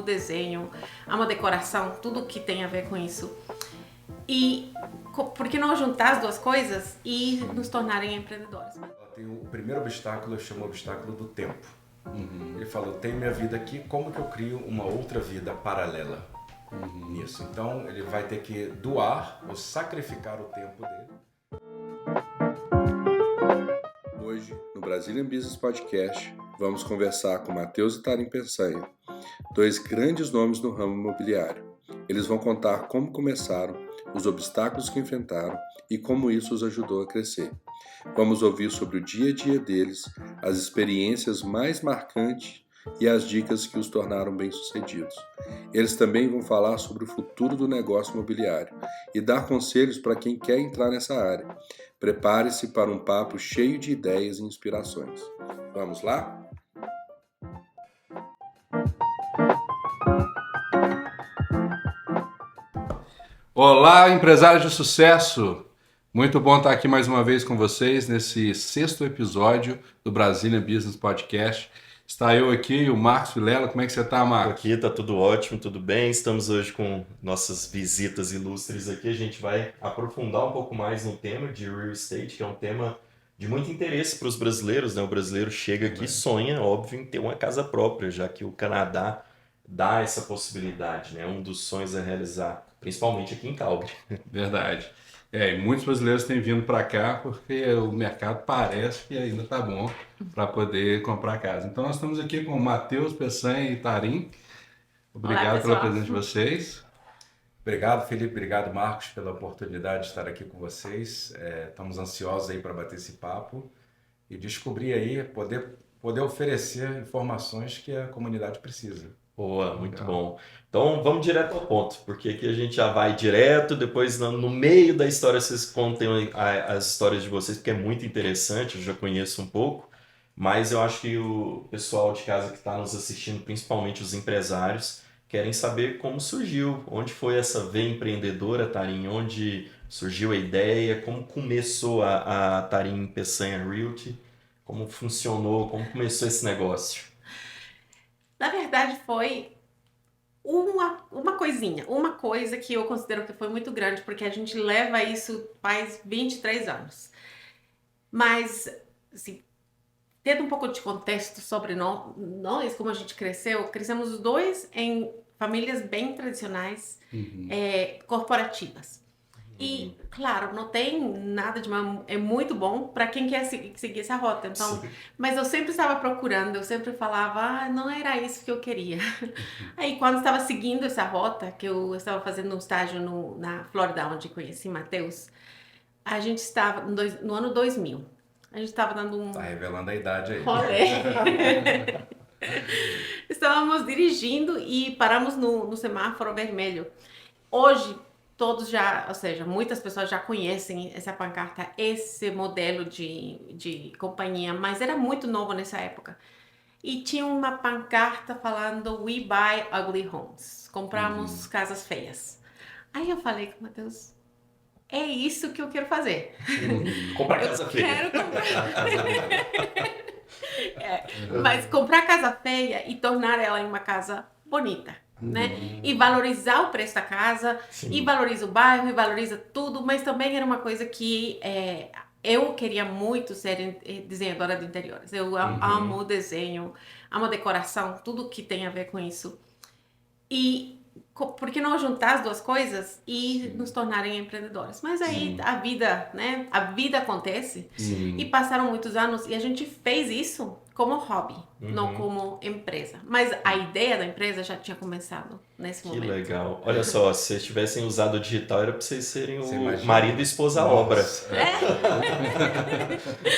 desenho, amo decoração, tudo que tem a ver com isso. E por que não juntar as duas coisas e nos tornarem empreendedores? O primeiro obstáculo eu chamo obstáculo do tempo. Ele falou, tenho minha vida aqui, como que eu crio uma outra vida paralela nisso? Então ele vai ter que doar ou sacrificar o tempo dele. Hoje, no Brazilian Business Podcast, vamos conversar com Matheus e Tarim Peçanha, dois grandes nomes no ramo imobiliário. Eles vão contar como começaram, os obstáculos que enfrentaram e como isso os ajudou a crescer. Vamos ouvir sobre o dia a dia deles, as experiências mais marcantes e as dicas que os tornaram bem-sucedidos. Eles também vão falar sobre o futuro do negócio imobiliário e dar conselhos para quem quer entrar nessa área. Prepare-se para um papo cheio de ideias e inspirações. Vamos lá? Olá, empresários de sucesso! Muito bom estar aqui mais uma vez com vocês nesse 6º episódio do Brazilian Business Podcast. Está eu aqui e o Marcos Vilela. Como é que você está, Marcos? Aqui está tudo ótimo, tudo bem. Estamos hoje com nossas visitas ilustres aqui. A gente vai aprofundar um pouco mais no tema de real estate, que é um tema de muito interesse para os brasileiros, né? O brasileiro chega aqui e sonha, óbvio, em ter uma casa própria, já que o Canadá dá essa possibilidade, né? Um dos sonhos a realizar, principalmente aqui em Calgary. Verdade. E muitos brasileiros têm vindo para cá porque o mercado parece que ainda está bom para poder comprar casa. Então nós estamos aqui com o Matheus Peçanha e Tarim. Obrigado pela presença de vocês. Obrigado, Felipe. Obrigado, Marcos, pela oportunidade de estar aqui com vocês. Estamos ansiosos aí para bater esse papo e descobrir aí, poder oferecer informações que a comunidade precisa. Boa, muito bom. Então vamos direto ao ponto, porque aqui a gente já vai direto, depois no meio da história vocês contem as histórias de vocês, porque é muito interessante, eu já conheço um pouco, mas eu acho que o pessoal de casa que está nos assistindo, principalmente os empresários, querem saber como surgiu, onde foi essa veia empreendedora, Tarim, onde surgiu a ideia, como começou a Tarim Peçanha Realty, como funcionou, como começou esse negócio. Na verdade, foi uma coisa que eu considero que foi muito grande, porque a gente leva isso faz 23 anos. Mas, assim, tendo um pouco de contexto sobre nós, como a gente crescemos os dois em famílias bem tradicionais, corporativas. E, claro, não tem nada de mal, é muito bom para quem quer seguir essa rota. Então, mas eu sempre estava procurando, eu sempre falava, não era isso que eu queria. Aí, quando estava seguindo essa rota, que eu estava fazendo um estágio na Flórida, onde conheci Matheus, a gente estava no ano 2000. A gente estava dando um... Tá revelando a idade aí. rolê. Estávamos dirigindo e paramos no semáforo vermelho. Hoje, todos já, ou seja, muitas pessoas já conhecem essa pancarta, esse modelo de companhia, mas era muito novo nessa época. E tinha uma pancarta falando We buy ugly homes. Compramos casas feias. Aí eu falei com o Matheus, é isso que eu quero fazer. Comprar casa feia. Quero comprar. Mas comprar casa feia e tornar ela em uma casa bonita. Né? E valorizar o preço da casa, e valoriza o bairro, e valoriza tudo, mas também era uma coisa que eu queria muito ser desenhadora de interiores. Eu amo desenho, amo decoração, tudo que tem a ver com isso. E por que não juntar as duas coisas e nos tornarem empreendedores? Mas aí a vida, né? A vida acontece. E passaram muitos anos e a gente fez isso como hobby, não como empresa. Mas a ideia da empresa já tinha começado nesse momento. Que legal. Olha só, se vocês tivessem usado o digital, era para vocês serem o marido e esposa à Nossa. obra.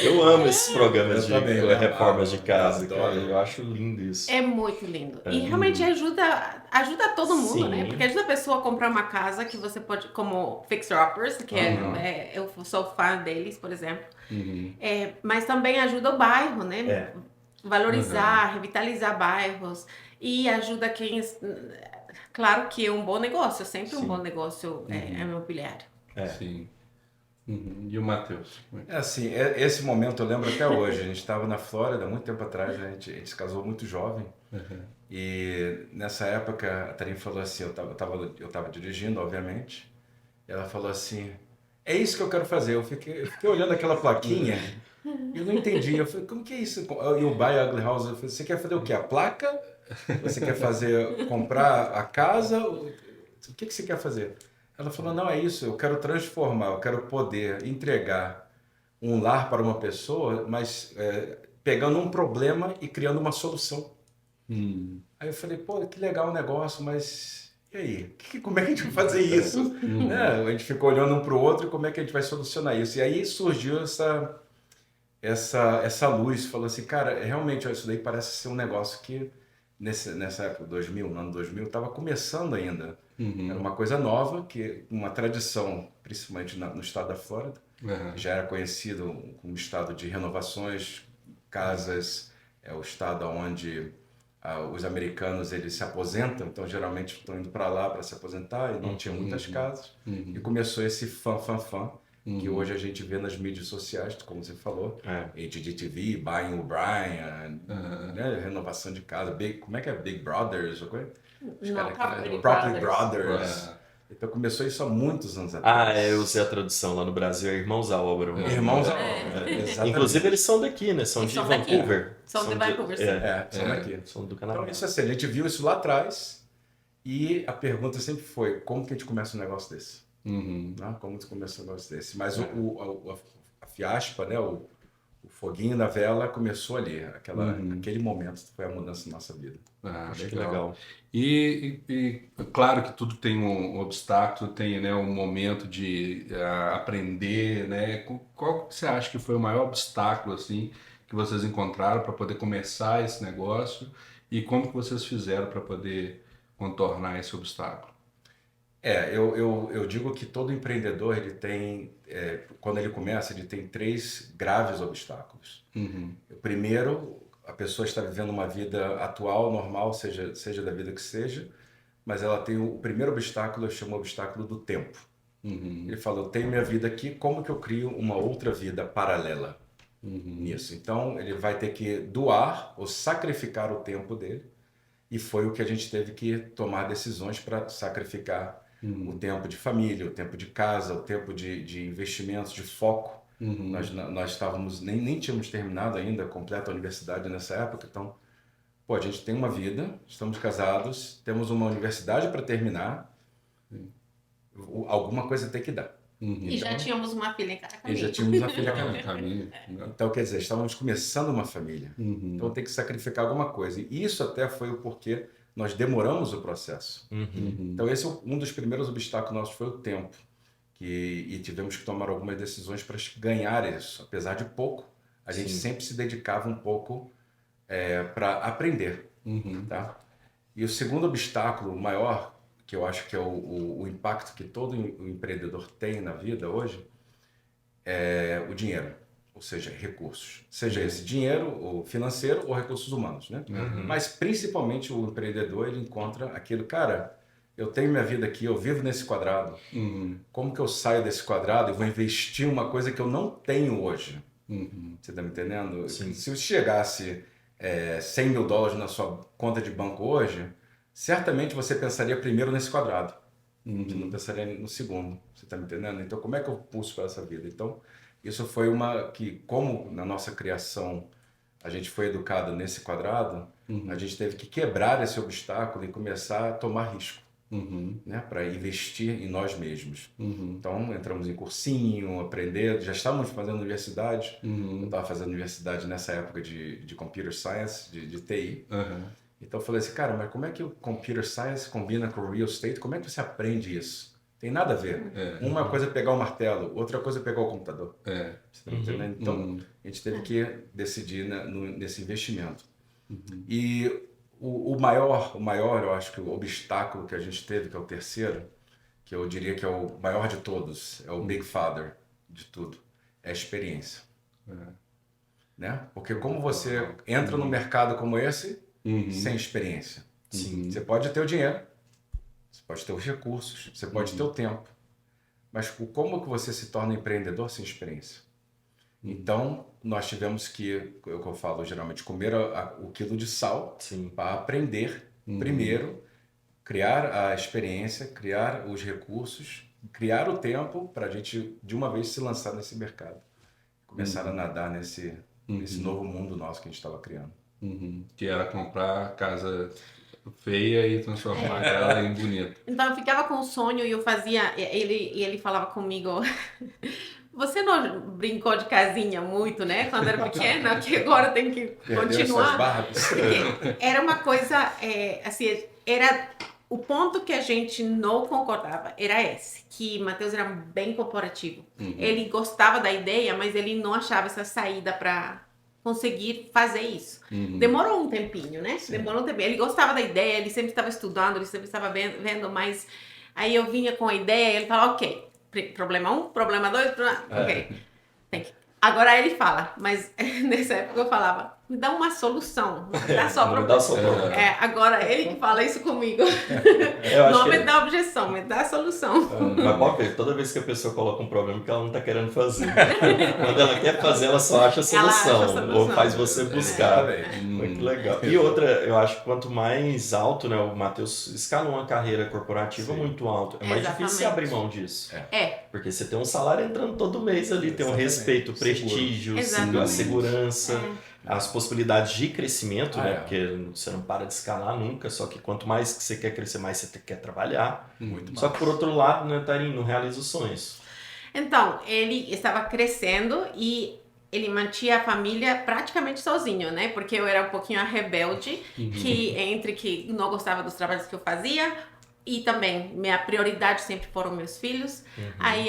Eu amo esses programas de reformas de casa, cara. Eu acho lindo isso. É muito lindo. E realmente ajuda todo mundo, né? Porque ajuda a pessoa a comprar uma casa que você pode, como fixer-uppers, que eu sou fã deles, por exemplo. Mas também ajuda o bairro, né? Valorizar, revitalizar bairros e ajuda quem... Claro que é um bom negócio, sempre um bom negócio imobiliário. Sim. E o Matheus? Assim, esse momento eu lembro até hoje. A gente estava na Flórida, muito tempo atrás, a gente se casou muito jovem. E nessa época a Tarim falou assim, eu tava dirigindo, obviamente, e ela falou assim, é isso que eu quero fazer. Eu fiquei olhando aquela plaquinha e eu não entendi. Eu falei, como que é isso? E o Buy Ugly House, eu falei, você quer fazer o quê? A placa? Você quer comprar a casa? O que você quer fazer? Ela falou, não, é isso, eu quero transformar, eu quero poder entregar um lar para uma pessoa, mas pegando um problema e criando uma solução. Aí eu falei, pô, que legal o negócio, mas e aí? Como é que a gente vai fazer isso? Né? A gente ficou olhando um para o outro e como é que a gente vai solucionar isso? E aí surgiu essa luz, falou assim, cara, realmente ó, isso daí parece ser um negócio que nessa época, 2000, no ano 2000, estava começando ainda. Era uma coisa nova, uma tradição, principalmente no estado da Flórida, que já era conhecido como estado de renovações, casas, é o estado onde os americanos eles se aposentam, então geralmente estão indo para lá para se aposentar e não tinha muitas casas. E começou esse fã, que hoje a gente vê nas mídias sociais, como você falou, HGTV, Buying O'Brien, né, renovação de casa, como é que é? Big Brothers? Não, Property Brothers. Então começou isso há muitos anos atrás. Eu usei a tradução lá no Brasil, é Irmãos à Obra. Irmãos à Obra, exatamente. Inclusive eles são daqui, né? São Eles de são daqui. Vancouver. São de Vancouver, sim. São daqui. São do Canadá. Então isso assim, a gente viu isso lá atrás e a pergunta sempre foi, como que a gente começa um negócio desse? Como que começa um negócio desse? Mas a fiaspa, né? O foguinho da vela começou ali, aquele momento foi a mudança na nossa vida. Acho que legal. E claro que tudo tem um obstáculo, tem, né, um momento de aprender, né? Qual que você acha que foi o maior obstáculo assim que vocês encontraram para poder começar esse negócio e como que vocês fizeram para poder contornar esse obstáculo? Eu digo que todo empreendedor, ele tem, quando ele começa, ele tem 3 graves obstáculos. O primeiro, a pessoa está vivendo uma vida atual, normal, seja da vida que seja, mas ela tem o primeiro obstáculo, eu chamo o obstáculo do tempo. Ele fala, eu tenho minha vida aqui, como que eu crio uma outra vida paralela nisso? Então, ele vai ter que doar ou sacrificar o tempo dele, e foi o que a gente teve que tomar decisões para sacrificar o tempo de família, o tempo de casa, o tempo de investimentos, de foco. Nós estávamos, nem tínhamos terminado ainda a completa universidade nessa época, então, a gente tem uma vida, estamos casados, temos uma universidade para terminar, alguma coisa tem que dar. E já tínhamos uma filha em cada caminho. E já tínhamos uma filha em caminho. Então, quer dizer, estávamos começando uma família. Então, tem que sacrificar alguma coisa. E isso até foi o porquê nós demoramos o processo. Então, esse é um dos primeiros obstáculos nossos, foi o tempo. E tivemos que tomar algumas decisões para ganhar isso. Apesar de pouco, a gente sempre se dedicava um pouco para aprender. Tá? E o segundo obstáculo maior, que eu acho que é o impacto que todo empreendedor tem na vida hoje, é o dinheiro, ou seja, recursos. Seja esse dinheiro ou financeiro ou recursos humanos, né? Mas principalmente o empreendedor, ele encontra aquilo, cara, eu tenho minha vida aqui, eu vivo nesse quadrado. Como que eu saio desse quadrado e vou investir em uma coisa que eu não tenho hoje? Você está me entendendo? Sim. Se chegasse $100 mil na sua conta de banco hoje, certamente você pensaria primeiro nesse quadrado. Você não pensaria no segundo. Você está me entendendo? Então, como é que eu pulso para essa vida? Então, isso foi como na nossa criação a gente foi educado nesse quadrado, a gente teve que quebrar esse obstáculo e começar a tomar risco, né? Para investir em nós mesmos. Então, entramos em cursinho, aprender, já estávamos fazendo universidade. Eu estava fazendo universidade nessa época de Computer Science, de TI. Então eu falei assim, cara, mas como é que o Computer Science combina com o Real Estate? Como é que você aprende isso? Tem nada a ver. Uma coisa é pegar o martelo, outra coisa é pegar o computador. Você tá entendendo? Então a gente teve que decidir nesse investimento. E o maior, eu acho que o obstáculo que a gente teve, que é o terceiro, que eu diria que é o maior de todos, é o Big Father de tudo, é a experiência. Né? Porque como você entra num mercado como esse, sem experiência. Você pode ter o dinheiro, você pode ter os recursos, você pode ter o tempo, mas como que você se torna empreendedor sem experiência? Então, nós tivemos que, é o que eu falo geralmente, comer o quilo de sal Sim. para aprender primeiro, criar a experiência, criar os recursos, criar o tempo para a gente, de uma vez, se lançar nesse mercado. Começar a nadar nesse novo mundo nosso que a gente estava criando. Que era comprar casa feia e transformar ela em bonita. Então eu ficava com o sonho e eu fazia, ele falava comigo, você não brincou de casinha muito, né, quando era pequena, que agora tem que Perdeu essas continuar? Barbies. Porque era uma coisa, assim, era o ponto que a gente não concordava, era esse, que Matheus era bem corporativo. Ele gostava da ideia, mas ele não achava essa saída para conseguir fazer isso. Demorou um tempinho, né? Demorou um tempinho. Ele gostava da ideia, ele sempre estava estudando, ele sempre estava vendo, mas aí eu vinha com a ideia, ele falava, ok, problema 1, problema 2, ok. Agora ele fala, mas nessa época eu falava, me dá uma solução, não dá só Não dá só problema. agora ele que fala isso comigo. Eu acho Não que me dá objeção, me dá a solução. Mas pode ver, toda vez que a pessoa coloca um problema que ela não está querendo fazer. Quando ela quer fazer, ela só acha a solução. Ou faz você buscar. Muito legal. E outra, eu acho que quanto mais alto, né, o Matheus escalou uma carreira corporativa muito alto. É mais difícil abrir mão disso. Porque você tem um salário entrando todo mês ali, tem um respeito, prestígio, a segurança. As possibilidades de crescimento, né? Porque você não para de escalar nunca, só que quanto mais que você quer crescer, mais você quer trabalhar. Só que por outro lado, né, Tarim, não realiza os sonhos. Então, ele estava crescendo e ele mantinha a família praticamente sozinho, né? Porque eu era um pouquinho a rebelde, que não gostava dos trabalhos que eu fazia e também minha prioridade sempre foram meus filhos. Aí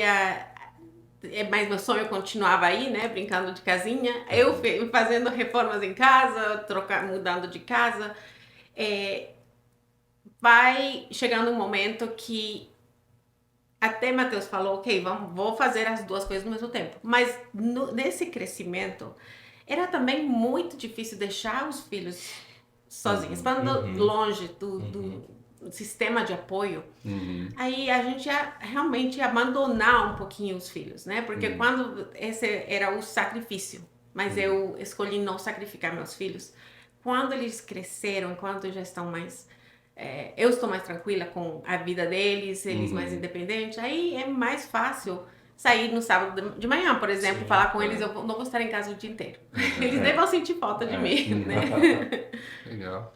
mas meu sonho continuava aí, né? Brincando de casinha. Eu fazendo reformas em casa, mudando de casa. Vai chegando um momento que até Matheus falou, ok, vou fazer as duas coisas ao mesmo tempo. Mas nesse crescimento, era também muito difícil deixar os filhos sozinhos. Falando longe do sistema de apoio, aí a gente ia realmente abandonar um pouquinho os filhos, né? Porque quando esse era o sacrifício, mas eu escolhi não sacrificar meus filhos. Quando eles cresceram, quando já estão mais... eu estou mais tranquila com a vida deles, eles mais independentes, aí é mais fácil sair no sábado de manhã, por exemplo, falar com eles, eu não vou estar em casa o dia inteiro. Eles nem vão sentir falta de mim, né? Legal.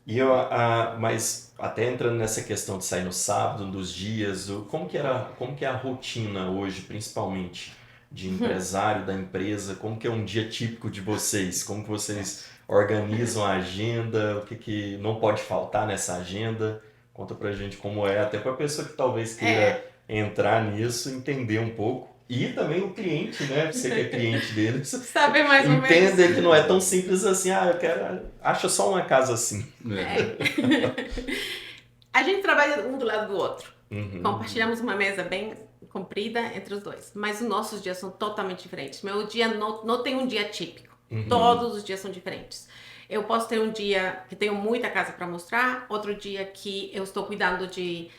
E mas até entrando nessa questão de sair no sábado, dos dias, como que é a rotina hoje, principalmente de empresário da empresa? Como que é um dia típico de vocês? Como que vocês organizam a agenda? O que não pode faltar nessa agenda? Conta pra gente como é, até pra pessoa que talvez queira entrar nisso, entender um pouco. E também o cliente, né? Você que é cliente deles. Saber mais ou menos. Entender que não é tão simples assim. Acha só uma casa assim. A gente trabalha um do lado do outro. Compartilhamos uma mesa bem comprida entre os dois. Mas os nossos dias são totalmente diferentes. Meu dia não tem um dia típico. Todos os dias são diferentes. Eu posso ter um dia que tenho muita casa para mostrar, outro dia que eu estou cuidando de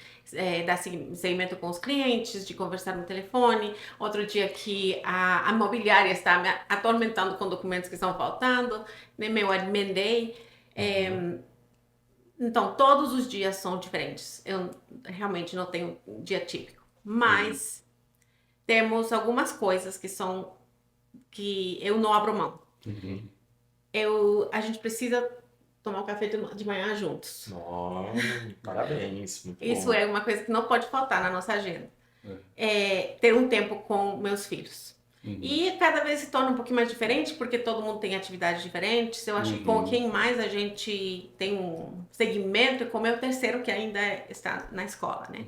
dar seguimento com os clientes, de conversar no telefone, outro dia que a imobiliária está me atormentando com documentos que estão faltando, né, meu admin day. Então, todos os dias são diferentes. Eu realmente não tenho um dia típico. Mas temos algumas coisas que eu não abro mão. A gente precisa tomar um café de manhã juntos. Parabéns. Muito Isso bom. é uma coisa que não pode faltar na nossa agenda. Ter um tempo com meus filhos. E cada vez se torna um pouquinho mais diferente, porque todo mundo tem atividades diferentes. Eu acho que com quem mais a gente tem um segmento é com o meu terceiro, que ainda está na escola, né?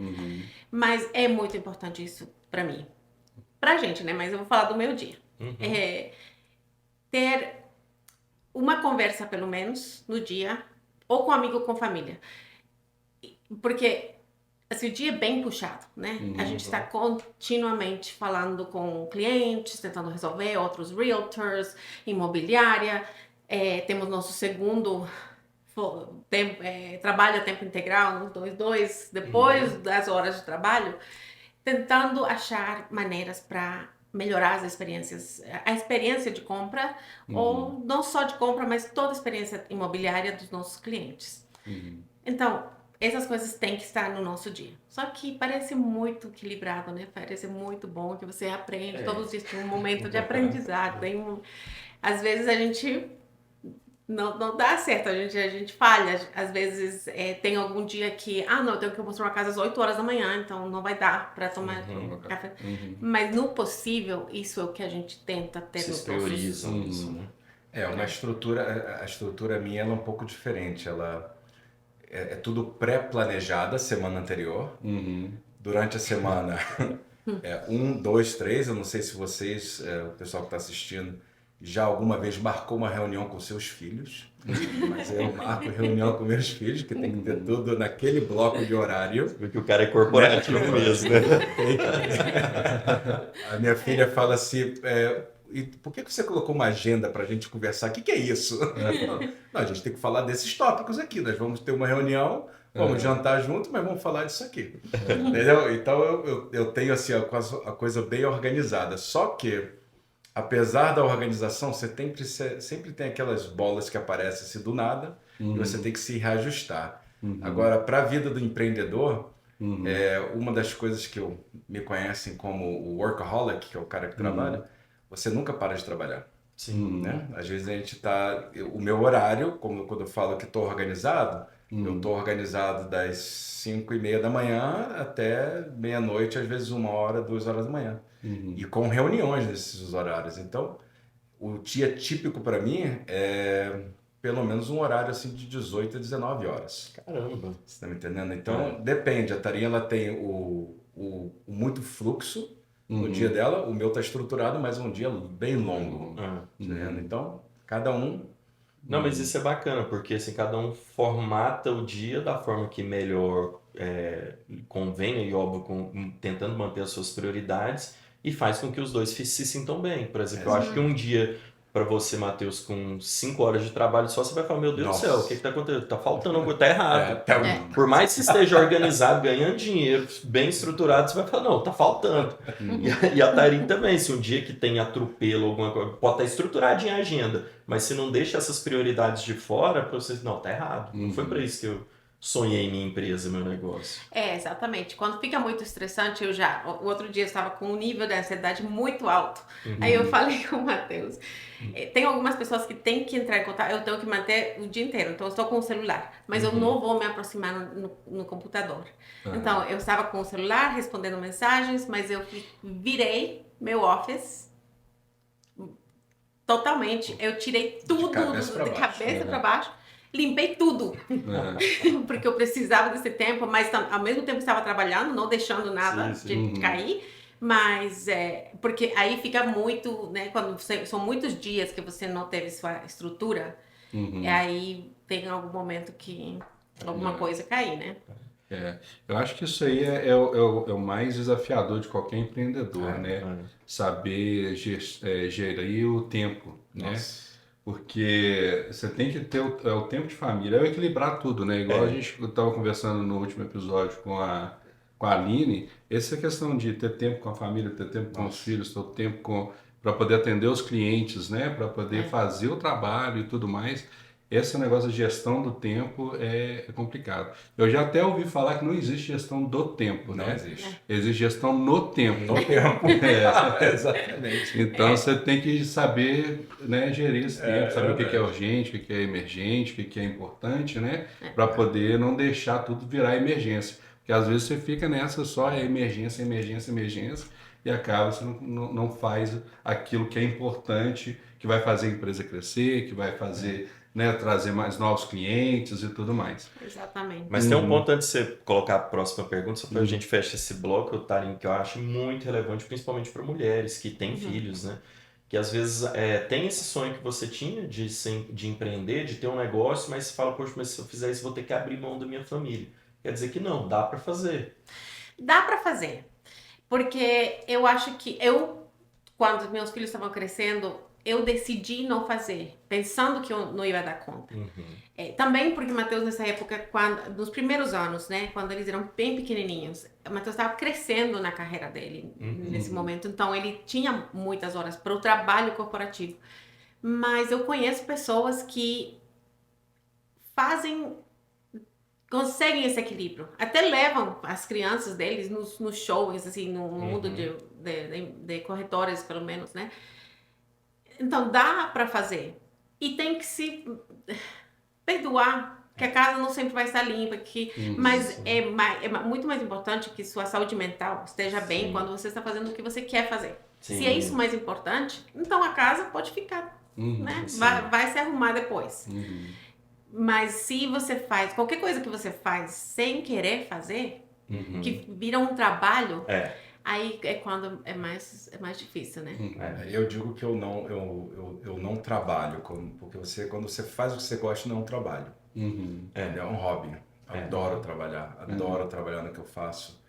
Mas é muito importante isso pra mim. Pra gente, né? Mas eu vou falar do meu dia. Ter uma conversa, pelo menos, no dia, ou com amigo ou com família. Porque assim, o dia é bem puxado, né? A gente está continuamente falando com clientes, tentando resolver, outros realtors, imobiliária. Temos nosso segundo trabalho a tempo integral, nos 2-2, depois das horas de trabalho, tentando achar maneiras para melhorar as experiências, a experiência de compra, ou não só de compra, mas toda a experiência imobiliária dos nossos clientes. Então, essas coisas têm que estar no nosso dia. Só que parece muito equilibrado, né? Parece muito bom que você aprende todos os dias, tem um momento de aprendizado. Às vezes a gente não dá certo, a gente falha. Às vezes tem algum dia que, não, eu tenho que mostrar uma casa às 8 horas da manhã, então não vai dar para tomar café. Mas no possível, isso é o que a gente tenta ter Vocês nos nossos... priorizam isso, né? A estrutura minha ela é um pouco diferente. Ela é tudo pré-planejada semana anterior. Durante a semana, 1, 2, 3. Eu não sei se vocês, o pessoal que está assistindo, já alguma vez marcou uma reunião com seus filhos. Mas eu marco reunião com meus filhos, que tem que ter tudo naquele bloco de horário. Porque o cara é corporativo mesmo, né? A minha filha fala assim, e por que você colocou uma agenda para a gente conversar? O que é isso? Não, a gente tem que falar desses tópicos aqui. Nós vamos ter uma reunião, vamos jantar junto, mas vamos falar disso aqui. Entendeu? Então eu tenho assim, a coisa bem organizada. Só que, apesar da organização, você sempre tem aquelas bolas que aparecem assim, do nada e você tem que se reajustar. Agora, para a vida do empreendedor, uma das coisas que me conhecem como o workaholic, que é o cara que trabalha, você nunca para de trabalhar. Sim. Né? Às vezes a gente o meu horário, como quando eu falo que estou organizado, eu estou organizado das 5:30 da manhã até meia-noite, às vezes 1 hora, 2 horas da manhã. E com reuniões nesses horários. Então, o dia típico para mim é pelo menos um horário assim de 18 a 19 horas. Caramba. Você está me entendendo? Então, depende. A Tarinha ela tem o muito fluxo no dia dela. O meu está estruturado, mas é um dia bem longo. Então, cada um... Não, mas isso é bacana, porque assim, cada um formata o dia da forma que melhor convenha e, óbvio, tentando manter as suas prioridades e faz com que os dois se sintam bem. Por exemplo, eu acho que um dia para você, Matheus, com 5 horas de trabalho só, você vai falar, meu Deus do céu, o que está acontecendo? Tá faltando alguma coisa, tá errado. Por mais que esteja organizado, ganhando dinheiro, bem estruturado, você vai falar, não, tá faltando. E a Tarim também, se um dia que tem atropelo, alguma coisa, pode estar estruturadinha a agenda, mas se não deixa essas prioridades de fora, para você, não, tá errado. Não foi para isso que eu sonhei em minha empresa, meu negócio. Exatamente. Quando fica muito estressante, o outro dia eu estava com um nível de ansiedade muito alto. Aí eu falei com o Matheus, tem algumas pessoas que têm que entrar em contato, eu tenho que manter o dia inteiro, então eu estou com o celular, mas eu não vou me aproximar no computador. Então, eu estava com o celular, respondendo mensagens, mas eu virei meu office totalmente, eu tirei tudo de cabeça para baixo, limpei tudo, porque eu precisava desse tempo, mas ao mesmo tempo estava trabalhando, não deixando nada de cair, mas porque aí fica muito, né, quando são muitos dias que você não teve sua estrutura, e aí tem algum momento que alguma coisa cair, né? Eu acho que isso aí é o mais desafiador de qualquer empreendedor, né? Saber gerir o tempo, né? Porque você tem que ter o tempo de família, equilibrar tudo, né? Igual a gente estava conversando no último episódio com a Aline, essa questão de ter tempo com a família, ter tempo com os filhos, ter tempo para poder atender os clientes, né? Para poder fazer o trabalho e tudo mais. Esse negócio de gestão do tempo é complicado. Eu já até ouvi falar que não existe gestão do tempo, né? Não existe. Existe gestão no tempo. No tempo. Exatamente. Então você tem que saber, né, gerir esse tempo, saber o que é urgente, o que é emergente, o que é importante, né? Para poder não deixar tudo virar emergência. Porque às vezes você fica nessa só emergência, e acaba você não faz aquilo que é importante, que vai fazer a empresa crescer, que vai fazer... né, trazer mais novos clientes e tudo mais. Exatamente. Mas tem um ponto antes de você colocar a próxima pergunta, só para a gente fechar esse bloco, Tarim, que eu acho muito relevante, principalmente para mulheres que têm filhos, né? Que às vezes tem esse sonho que você tinha de empreender, de ter um negócio, mas você fala, poxa, mas se eu fizer isso, vou ter que abrir mão da minha família. Quer dizer que não, dá para fazer. Dá para fazer. Porque eu acho que quando meus filhos estavam crescendo, eu decidi não fazer, pensando que eu não ia dar conta. Também porque o Matheus, nessa época, nos primeiros anos, né, quando eles eram bem pequenininhos, o Matheus estava crescendo na carreira dele nesse momento, então ele tinha muitas horas para o trabalho corporativo. Mas eu conheço pessoas que conseguem esse equilíbrio. Até levam as crianças deles nos shows, assim, no mundo de corretores, pelo menos, né? Então, dá para fazer. E tem que se perdoar, que a casa não sempre vai estar limpa, mas é muito mais importante que sua saúde mental esteja bem quando você está fazendo o que você quer fazer. Sim. Se é isso mais importante, então a casa pode ficar, né? Vai se arrumar depois. Mas se você faz, qualquer coisa que você faz sem querer fazer, que vira um trabalho, aí é quando é mais difícil, né? Eu digo que eu não trabalho, porque quando você faz o que você gosta, não é um trabalho. É um hobby. Adoro trabalhar, adoro trabalhar no que eu faço.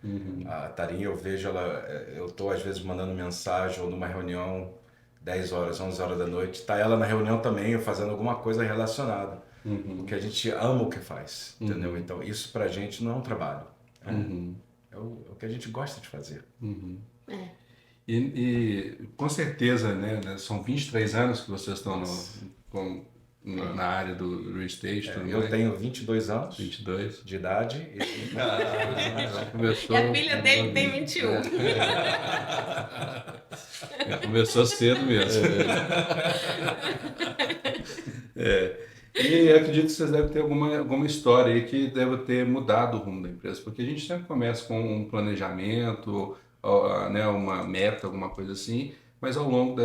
A Tarinha, eu vejo ela, eu tô às vezes mandando mensagem ou numa reunião, 10 horas, 11 horas da noite, tá ela na reunião também, fazendo alguma coisa relacionada. Porque a gente ama o que faz, entendeu? Então isso pra gente não é um trabalho, é o que a gente gosta de fazer. E com certeza, né, são 23 anos que vocês estão na área do real estate. Eu tenho 22 anos 22 de idade. E a filha dele tem 21. Começou cedo mesmo. E acredito que vocês devem ter alguma história aí que deve ter mudado o rumo da empresa, porque a gente sempre começa com um planejamento, né, uma meta, alguma coisa assim, mas ao longo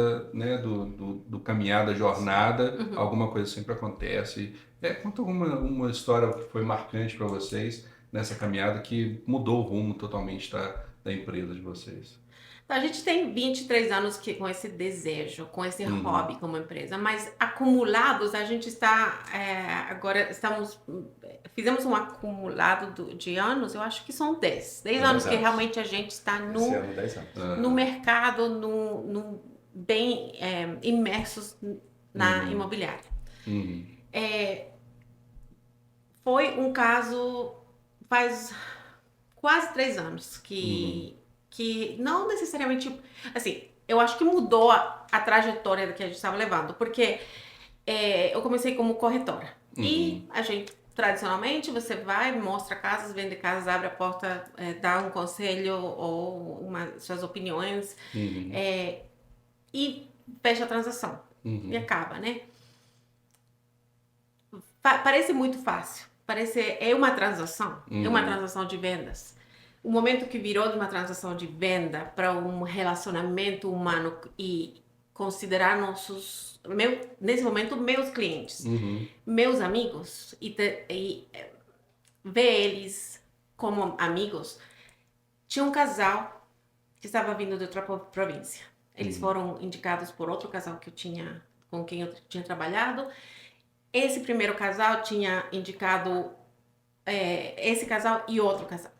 do caminhar da jornada, alguma coisa sempre acontece. Conta uma história que foi marcante para vocês nessa caminhada que mudou o rumo totalmente da empresa de vocês. A gente tem 23 anos com esse desejo, com esse hobby como empresa, mas acumulados a gente está, agora fizemos um acumulado de anos, eu acho que são 10 anos que realmente a gente está no mercado, bem imersos na imobiliária. Foi um caso faz quase 3 anos que não necessariamente, assim, eu acho que mudou a trajetória que a gente estava levando, porque eu comecei como corretora. E a gente, tradicionalmente, você vai, mostra casas, vende casas, abre a porta, dá um conselho ou suas opiniões, e fecha a transação. E acaba, né? Parece muito fácil. É uma transação, é uma transação de vendas. O momento que virou de uma transação de venda para um relacionamento humano e considerar nesse momento, meus clientes, meus amigos, e ver eles como amigos. Tinha um casal que estava vindo de outra província. Eles foram indicados por outro casal com quem eu tinha trabalhado. Esse primeiro casal tinha indicado esse casal e outro casal.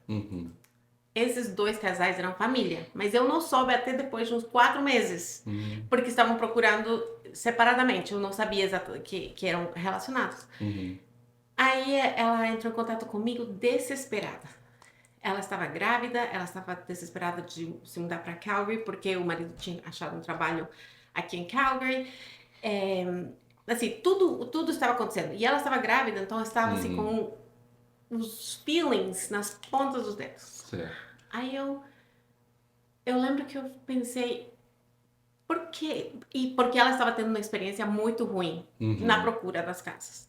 Esses 2 casais eram família, mas eu não soube até depois de uns 4 meses, porque estavam procurando separadamente, eu não sabia exatamente que eram relacionados. Aí ela entrou em contato comigo desesperada. Ela estava grávida, ela estava desesperada de se mudar para Calgary, porque o marido tinha achado um trabalho aqui em Calgary. Assim, tudo estava acontecendo. E ela estava grávida, então ela estava assim com os feelings nas pontas dos dedos. Certo. Aí eu lembro que eu pensei, por quê? E porque ela estava tendo uma experiência muito ruim na procura das casas.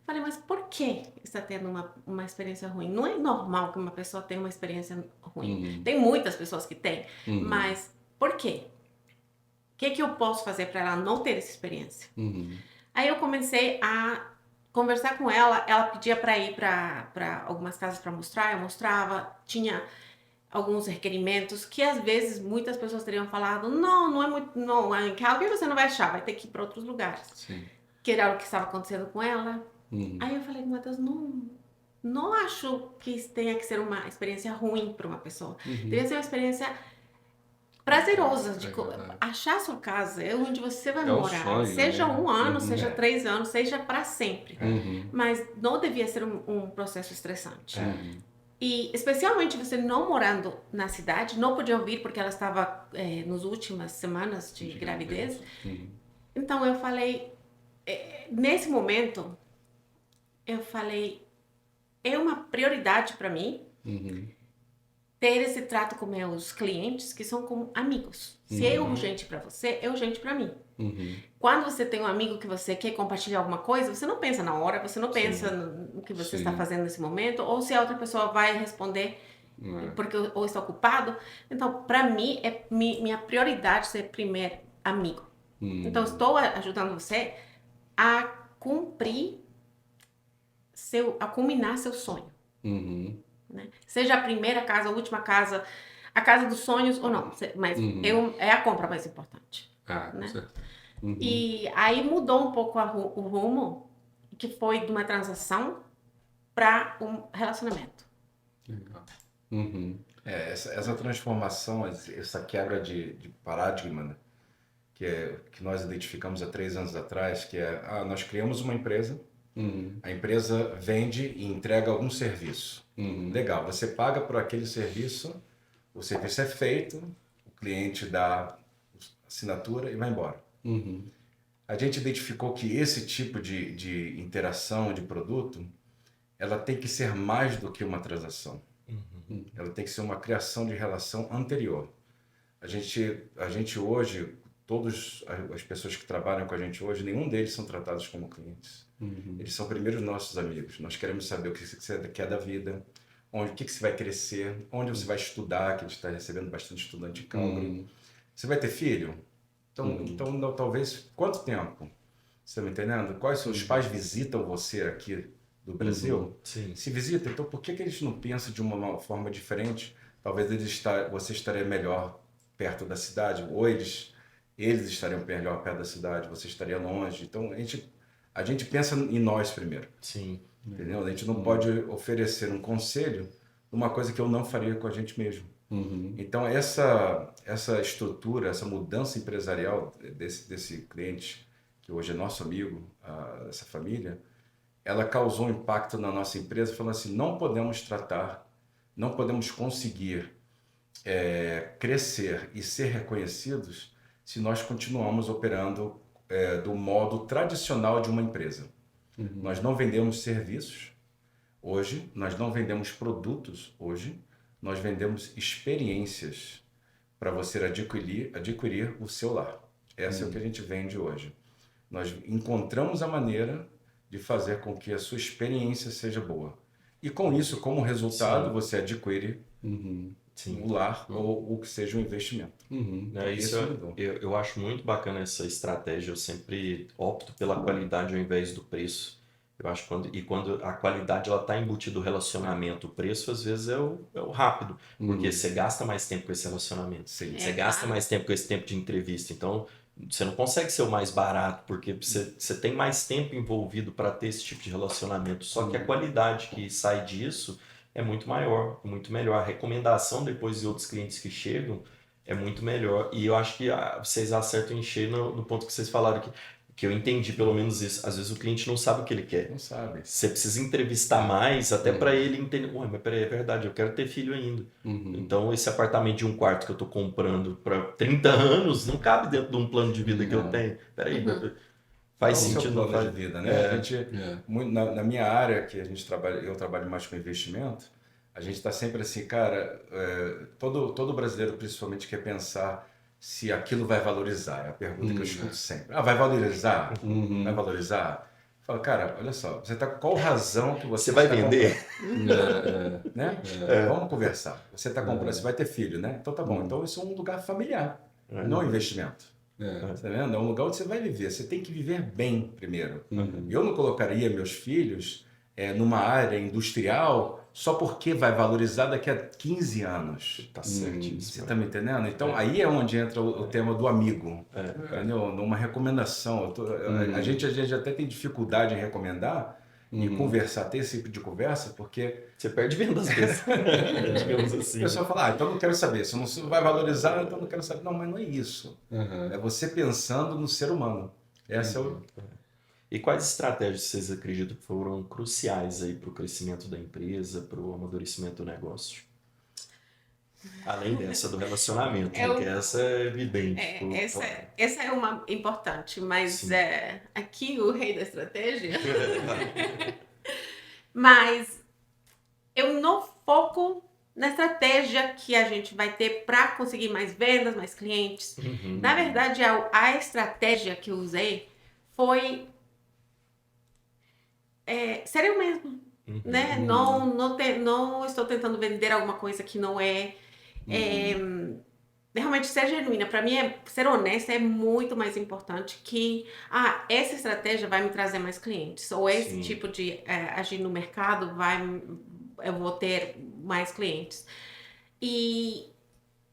Falei, mas por que está tendo uma experiência ruim? Não é normal que uma pessoa tenha uma experiência ruim. Tem muitas pessoas que têm, mas por quê? O que eu posso fazer para ela não ter essa experiência? Aí eu comecei a conversar com ela. Ela pedia para ir para algumas casas para mostrar, eu mostrava. Tinha alguns requerimentos que às vezes muitas pessoas teriam falado, não é muito, não, em Calgary você não vai achar, vai ter que ir para outros lugares. Sim. Que era o que estava acontecendo com ela. Aí eu falei, Matheus, não acho que tenha que ser uma experiência ruim para uma pessoa. Deve ser uma experiência prazerosa de verdade. achar sua casa, é onde você vai É o morar. sonho, Seja né? 1 ano, Uhum. seja 3 anos, seja para sempre. Uhum. Mas não devia ser um processo estressante. Uhum. E especialmente você não morando na cidade, não podia vir porque ela estava nas últimas semanas de gravidez. Uhum. Então eu falei, nesse momento, é uma prioridade para mim Uhum. ter esse trato com meus clientes que são como amigos. Se é urgente para você, é urgente para mim. Uhum. Quando você tem um amigo que você quer compartilhar alguma coisa, você não pensa na hora, você não pensa no que você está fazendo nesse momento, ou se a outra pessoa vai responder porque ou está ocupado. Então, para mim, é minha prioridade ser primeiro amigo. Então, estou ajudando você a cumprir a culminar seu sonho. Uhum. Né? Seja a primeira casa, a última casa, a casa dos sonhos ou não, mas é a compra mais importante. Com certeza. Uhum. E aí mudou um pouco o rumo, que foi de uma transação para um relacionamento. Legal. Uhum. Essa transformação, essa quebra de paradigma, né, que nós identificamos há 3 anos atrás, que nós criamos uma empresa, a empresa vende e entrega algum serviço. Legal, você paga por aquele serviço, o serviço é feito, o cliente dá assinatura e vai embora. A gente identificou que esse tipo de interação de produto, ela tem que ser mais do que uma transação. Ela tem que ser uma criação de relação anterior. A gente hoje, todas as pessoas que trabalham com a gente hoje, nenhum deles são tratados como clientes. Eles são primeiro nossos amigos. Nós queremos saber o que você quer da vida, o que você vai crescer, onde você vai estudar, que a gente está recebendo bastante estudante em Calgary. Você vai ter filho? Então não, talvez, quanto tempo? Você está me entendendo? Quais são os pais visitam você aqui do Brasil? Sim. Se visitam, então por que eles não pensam de uma forma diferente? Talvez você estaria melhor perto da cidade, ou eles estariam melhor perto da cidade, você estaria longe. Então a gente pensa em nós primeiro. Sim. Entendeu? A gente não pode oferecer um conselho de uma coisa que eu não faria com a gente mesmo. Então essa estrutura, essa mudança empresarial desse cliente, que hoje é nosso amigo, essa família, ela causou um impacto na nossa empresa, falando assim, não podemos conseguir crescer e ser reconhecidos se nós continuamos operando do modo tradicional de uma empresa. Nós não vendemos serviços hoje, nós não vendemos produtos hoje, nós vendemos experiências para você adquirir o seu lar. Essa é o que a gente vende hoje. Nós encontramos a maneira de fazer com que a sua experiência seja boa. E com isso, como resultado, você adquire o lar ou o que seja um investimento. Eu acho muito bacana essa estratégia. Eu sempre opto pela qualidade ao invés do preço. Eu acho quando a qualidade ela está embutida no relacionamento, o preço às vezes é o rápido, porque você gasta mais tempo com esse relacionamento, você gasta mais tempo com esse tempo de entrevista, então você não consegue ser o mais barato, porque você tem mais tempo envolvido para ter esse tipo de relacionamento, só que a qualidade que sai disso é muito maior, muito melhor. A recomendação depois de outros clientes que chegam é muito melhor, e eu acho que vocês acertam em cheio no ponto que vocês falaram aqui, que eu entendi pelo menos isso. Às vezes o cliente não sabe o que ele quer. Não sabe. Você precisa entrevistar mais, até para ele entender. Ué, mas peraí, é verdade, eu quero ter filho ainda. Então esse apartamento de 1 quarto que eu tô comprando para 30 anos não cabe dentro de um plano de vida que eu tenho. Peraí, faz sentido. Não plano de vida, né? A gente, na minha área, que a gente trabalha, eu trabalho mais com investimento, a gente está sempre assim, cara, todo brasileiro principalmente quer pensar se aquilo vai valorizar. É a pergunta que eu escuto sempre. Vai valorizar? Vai valorizar? Fala, cara, olha só, qual razão que você vai vender? Né? Vamos conversar. Você está comprando, você vai ter filho, né? Então tá bom. Então isso é um lugar familiar, não é um investimento. Tá vendo? É um lugar onde você vai viver. Você tem que viver bem primeiro. Eu não colocaria meus filhos numa área industrial só porque vai valorizar daqui a 15 anos. Tá certíssimo. Você está me entendendo? Então aí é onde entra o tema do amigo. Entendeu? Numa recomendação. A gente até tem dificuldade em recomendar. e conversar, ter esse tipo de conversa, porque Você perde venda às vezes, digamos o assim. pessoal fala, então não quero saber, se não vai valorizar, então não quero saber. Não, mas não é isso. É você pensando no ser humano. Essa é o... E quais estratégias vocês acreditam que foram cruciais aí para o crescimento da empresa, para o amadurecimento do negócio? Além dessa do relacionamento, né, que essa é evidente. Essa é uma importante, mas aqui o rei da estratégia. Mas eu não foco na estratégia que a gente vai ter para conseguir mais vendas, mais clientes. Na verdade, a estratégia que eu usei foi ser eu mesmo, né? Não estou tentando vender alguma coisa que não é. Realmente ser genuína. Para mim, ser honesta é muito mais importante que essa estratégia vai me trazer mais clientes. Ou esse tipo de agir no mercado eu vou ter mais clientes. E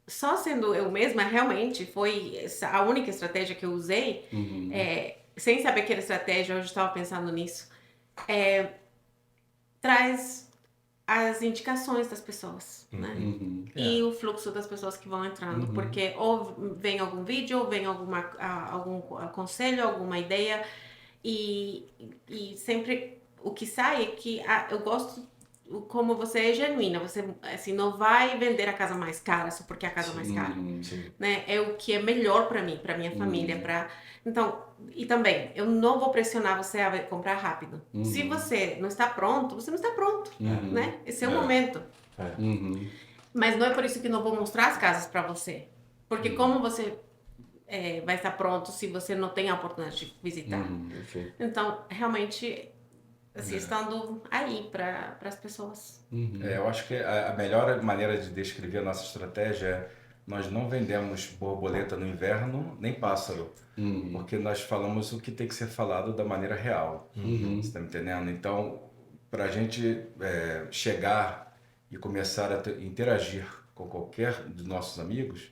só sendo eu mesma, realmente, foi a única estratégia que eu usei. Sem saber que era estratégia, hoje eu estava pensando nisso. Traz as indicações das pessoas, né? E o fluxo das pessoas que vão entrando, porque ou vem algum vídeo, ou vem algum conselho, alguma ideia, e sempre o que sai é que eu gosto como você é genuína, você assim, não vai vender a casa mais cara só porque é a casa mais cara, né? É o que é melhor para mim, para minha família, então, e também, eu não vou pressionar você a comprar rápido. Se você não está pronto, você não está pronto, né? Esse é o momento. Mas não é por isso que não vou mostrar as casas para você. Porque como você vai estar pronto se você não tem a oportunidade de visitar? Então, realmente, assim, estando aí para as pessoas. eu acho que a melhor maneira de descrever a nossa estratégia é nós não vendemos borboleta no inverno, nem pássaro. Porque nós falamos o que tem que ser falado da maneira real. Você está me entendendo? Então, para a gente chegar e começar a interagir com qualquer dos nossos amigos,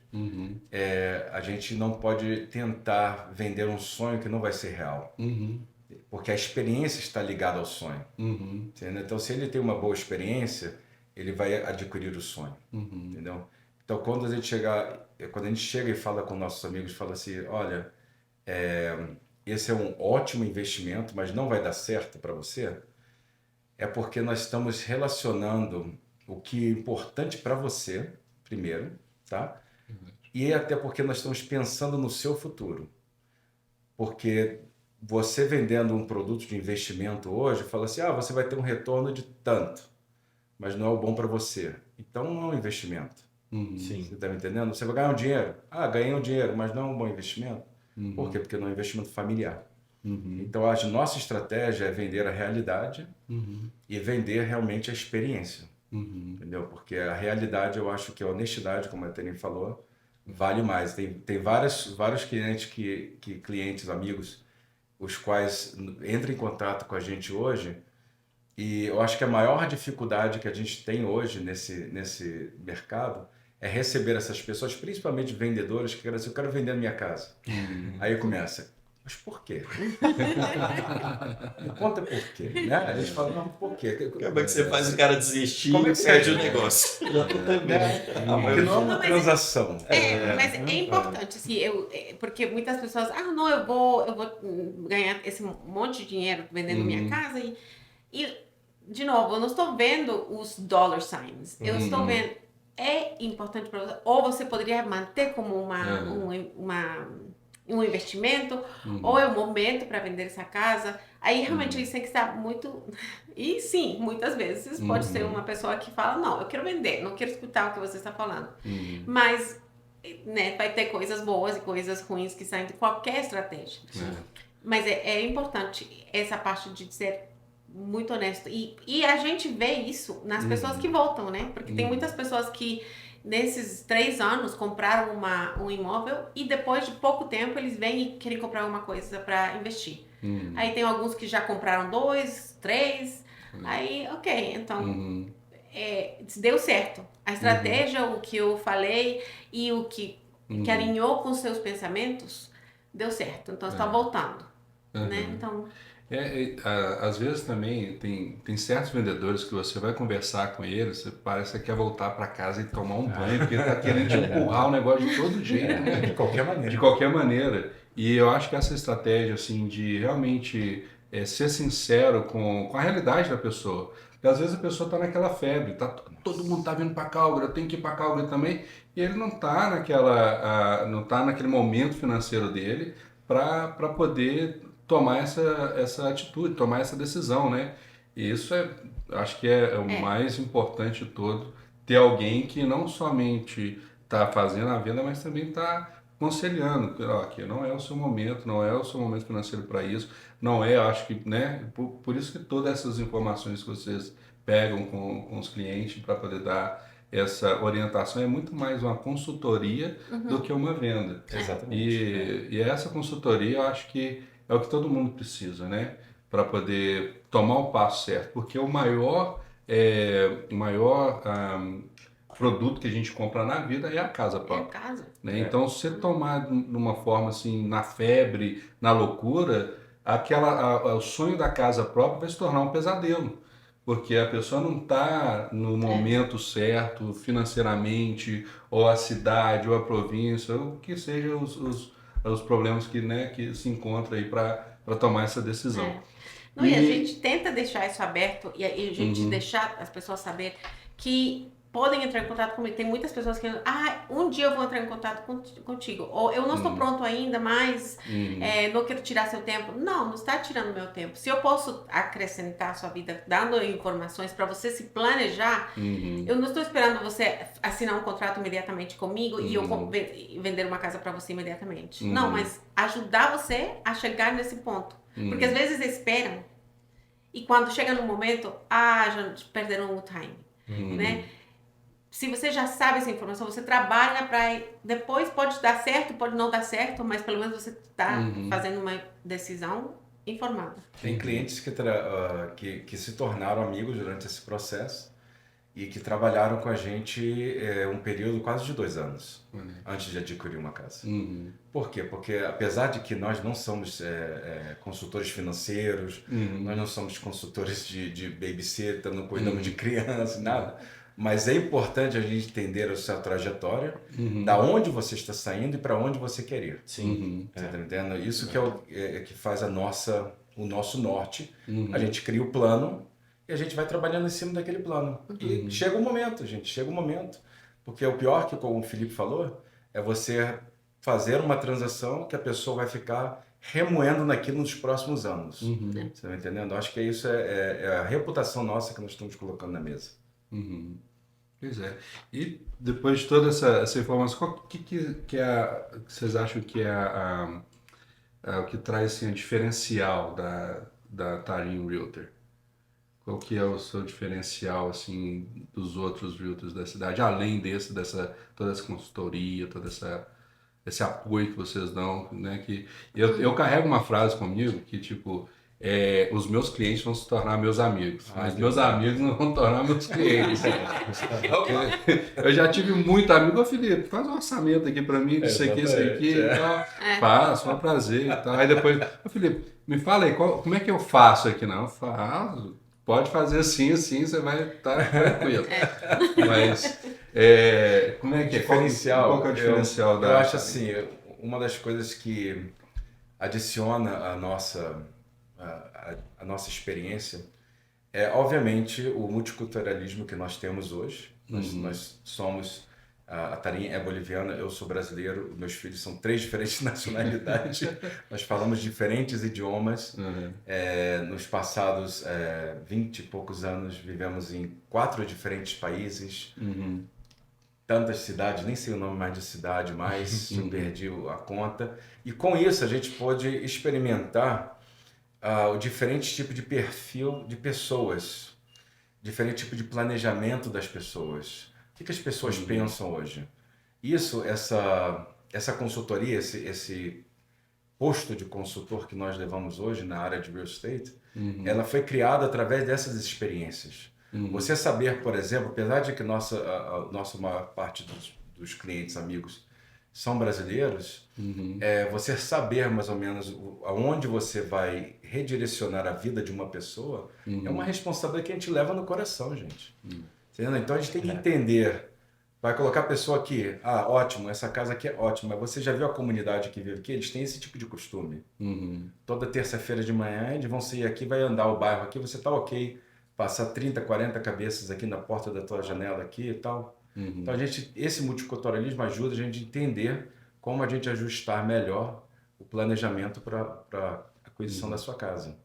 a gente não pode tentar vender um sonho que não vai ser real. Porque a experiência está ligada ao sonho. Entendeu? Então, se ele tem uma boa experiência, ele vai adquirir o sonho. Entendeu? Então, quando a gente chega e fala com nossos amigos, fala assim, olha, esse é um ótimo investimento, mas não vai dar certo para você, é porque nós estamos relacionando o que é importante para você, primeiro, tá? E até porque nós estamos pensando no seu futuro. Porque você vendendo um produto de investimento hoje, fala assim, você vai ter um retorno de tanto, mas não é o bom para você. Então não é um investimento. Você está me entendendo? Você vai ganhar um dinheiro. Ganhei um dinheiro, mas não é um bom investimento. Por quê? Porque não é um investimento familiar. Então a nossa estratégia é vender a realidade e vender realmente a experiência. Entendeu? Porque a realidade, eu acho que a honestidade, como a Tânia falou, vale mais. Tem vários clientes, amigos, os quais entram em contato com a gente hoje, e eu acho que a maior dificuldade que a gente tem hoje nesse mercado é receber essas pessoas, principalmente vendedores, que querem dizer, eu quero vender a minha casa. Aí começa, mas por quê? Me conta por quê, né? A gente fala, não, por quê? Como é que você faz o cara desistir Como é e que perde você- o negócio? Porque não é uma transação. Mas é importante, assim, porque muitas pessoas, não, eu vou ganhar esse monte de dinheiro vendendo minha casa e, de novo, eu não estou vendo os dollar signs, eu estou vendo, é importante para você, ou você poderia manter como um investimento, ou é o momento para vender essa casa. Aí realmente eles têm que estar muito. E sim, muitas vezes pode ser uma pessoa que fala, não, eu quero vender, não quero escutar o que você está falando. Mas, né, vai ter coisas boas e coisas ruins que saem de qualquer estratégia. Mas é importante essa parte de ser muito honesto. E a gente vê isso nas pessoas que voltam, né? Porque tem muitas pessoas que nesses 3 anos compraram um imóvel e depois de pouco tempo eles vêm e querem comprar alguma coisa para investir. Aí tem alguns que já compraram 2, 3, aí ok, então deu certo. A estratégia, o que eu falei e o que alinhou com os seus pensamentos, deu certo. Então está voltando. né? Então, Às vezes também tem certos vendedores que você vai conversar com eles, você parece que quer voltar para casa e tomar um banho, porque ele tá querendo te empurrar o negócio de todo jeito, né? De qualquer maneira. De qualquer maneira. E eu acho que essa estratégia, assim, de realmente ser sincero com a realidade da pessoa. Porque às vezes a pessoa está naquela febre, todo mundo está vindo para Calgary, eu tenho que ir para Calgary também, e ele não está não tá naquele momento financeiro dele para poder tomar essa atitude, tomar essa decisão, né? E isso acho que é o mais importante de todo, ter alguém que não somente está fazendo a venda, mas também está aconselhando, que não é o seu momento, não é o seu momento financeiro para isso, não é, acho que, né? Por isso que todas essas informações que vocês pegam com os clientes para poder dar essa orientação é muito mais uma consultoria do que uma venda. Exatamente. E essa consultoria eu acho que é o que todo mundo precisa, né? Para poder tomar o passo certo. Porque o maior produto que a gente compra na vida é a casa é própria. casa. Né? Então, se você tomar de uma forma assim, na febre, na loucura, o sonho da casa própria vai se tornar um pesadelo. Porque a pessoa não está no momento certo, financeiramente, ou a cidade, ou a província, ou o que seja os problemas que se encontram aí para tomar essa decisão. Não, e a gente tenta deixar isso aberto e a gente deixar as pessoas saber que podem entrar em contato comigo. Tem muitas pessoas que um dia eu vou entrar em contato contigo. Ou eu não estou pronto ainda, mas não quero tirar seu tempo. Não está tirando meu tempo. Se eu posso acrescentar a sua vida dando informações para você se planejar, eu não estou esperando você assinar um contrato imediatamente comigo e eu vender uma casa para você imediatamente. Não, mas ajudar você a chegar nesse ponto. Porque às vezes esperam e quando chega no momento, já perderam o time, né? Se você já sabe essa informação, você trabalha para depois pode dar certo, pode não dar certo, mas pelo menos você está fazendo uma decisão informada. Tem clientes que se tornaram amigos durante esse processo e que trabalharam com a gente um período quase de 2 anos antes de adquirir uma casa. Por quê? Porque apesar de que nós não somos consultores financeiros, nós não somos consultores de babysitter, não cuidamos de criança, nada, mas é importante a gente entender a sua trajetória, da onde você está saindo e para onde você quer ir. Sim. Você está entendendo? Isso que faz o nosso norte. A gente cria o plano e a gente vai trabalhando em cima daquele plano. E chega um momento, gente, porque o pior que, como o Felipe falou, é você fazer uma transação que a pessoa vai ficar remoendo naquilo nos próximos anos. Você está entendendo? Acho que isso é a reputação nossa que nós estamos colocando na mesa. Pois é. E depois de toda essa informação, o que vocês acham que é o que traz assim, o diferencial da Tarim Realtor? Qual que é o seu diferencial assim dos outros realtors da cidade, além toda essa consultoria, esse apoio que vocês dão, né? Que eu carrego uma frase comigo que tipo os meus clientes vão se tornar meus amigos, mas meus amigos não vão tornar meus clientes. Eu já tive muito amigo, Felipe, faz um orçamento aqui para mim, isso aqui e tal. Faço, é um prazer e tal. Aí depois, Felipe, me fala aí, como é que eu faço aqui? Não, eu faço. Pode fazer assim, você vai estar tranquilo. Mas, como é que é? Qual que é o diferencial eu acho assim, uma das coisas que adiciona a nossa experiência é, obviamente, o multiculturalismo que nós temos hoje. Nós somos... A Tarim é boliviana, eu sou brasileiro, meus filhos são 3 diferentes nacionalidades, nós falamos diferentes idiomas. Nos passados 20 e poucos anos vivemos em 4 diferentes países, tantas cidades, nem sei o nome mais de cidade, mas eu perdi a conta. E com isso a gente pôde experimentar o diferente tipo de perfil de pessoas, diferente tipo de planejamento das pessoas. O que as pessoas pensam hoje? Essa consultoria, esse posto de consultor que nós levamos hoje na área de real estate, ela foi criada através dessas experiências. Você saber, por exemplo, apesar de que a nossa maior parte dos clientes, amigos, são brasileiros, você saber mais ou menos aonde você vai redirecionar a vida de uma pessoa é uma responsabilidade que a gente leva no coração, gente. Entendeu? Então a gente tem que entender, vai colocar a pessoa aqui, ótimo, essa casa aqui é ótima, mas você já viu a comunidade que vive aqui? Eles têm esse tipo de costume. Toda terça-feira de manhã eles vão sair aqui, vai andar o bairro aqui, você tá ok, passar 30, 40 cabeças aqui na porta da tua janela aqui e tal. Então esse multiculturalismo ajuda a gente a entender como a gente ajustar melhor o planejamento para a aquisição da sua casa.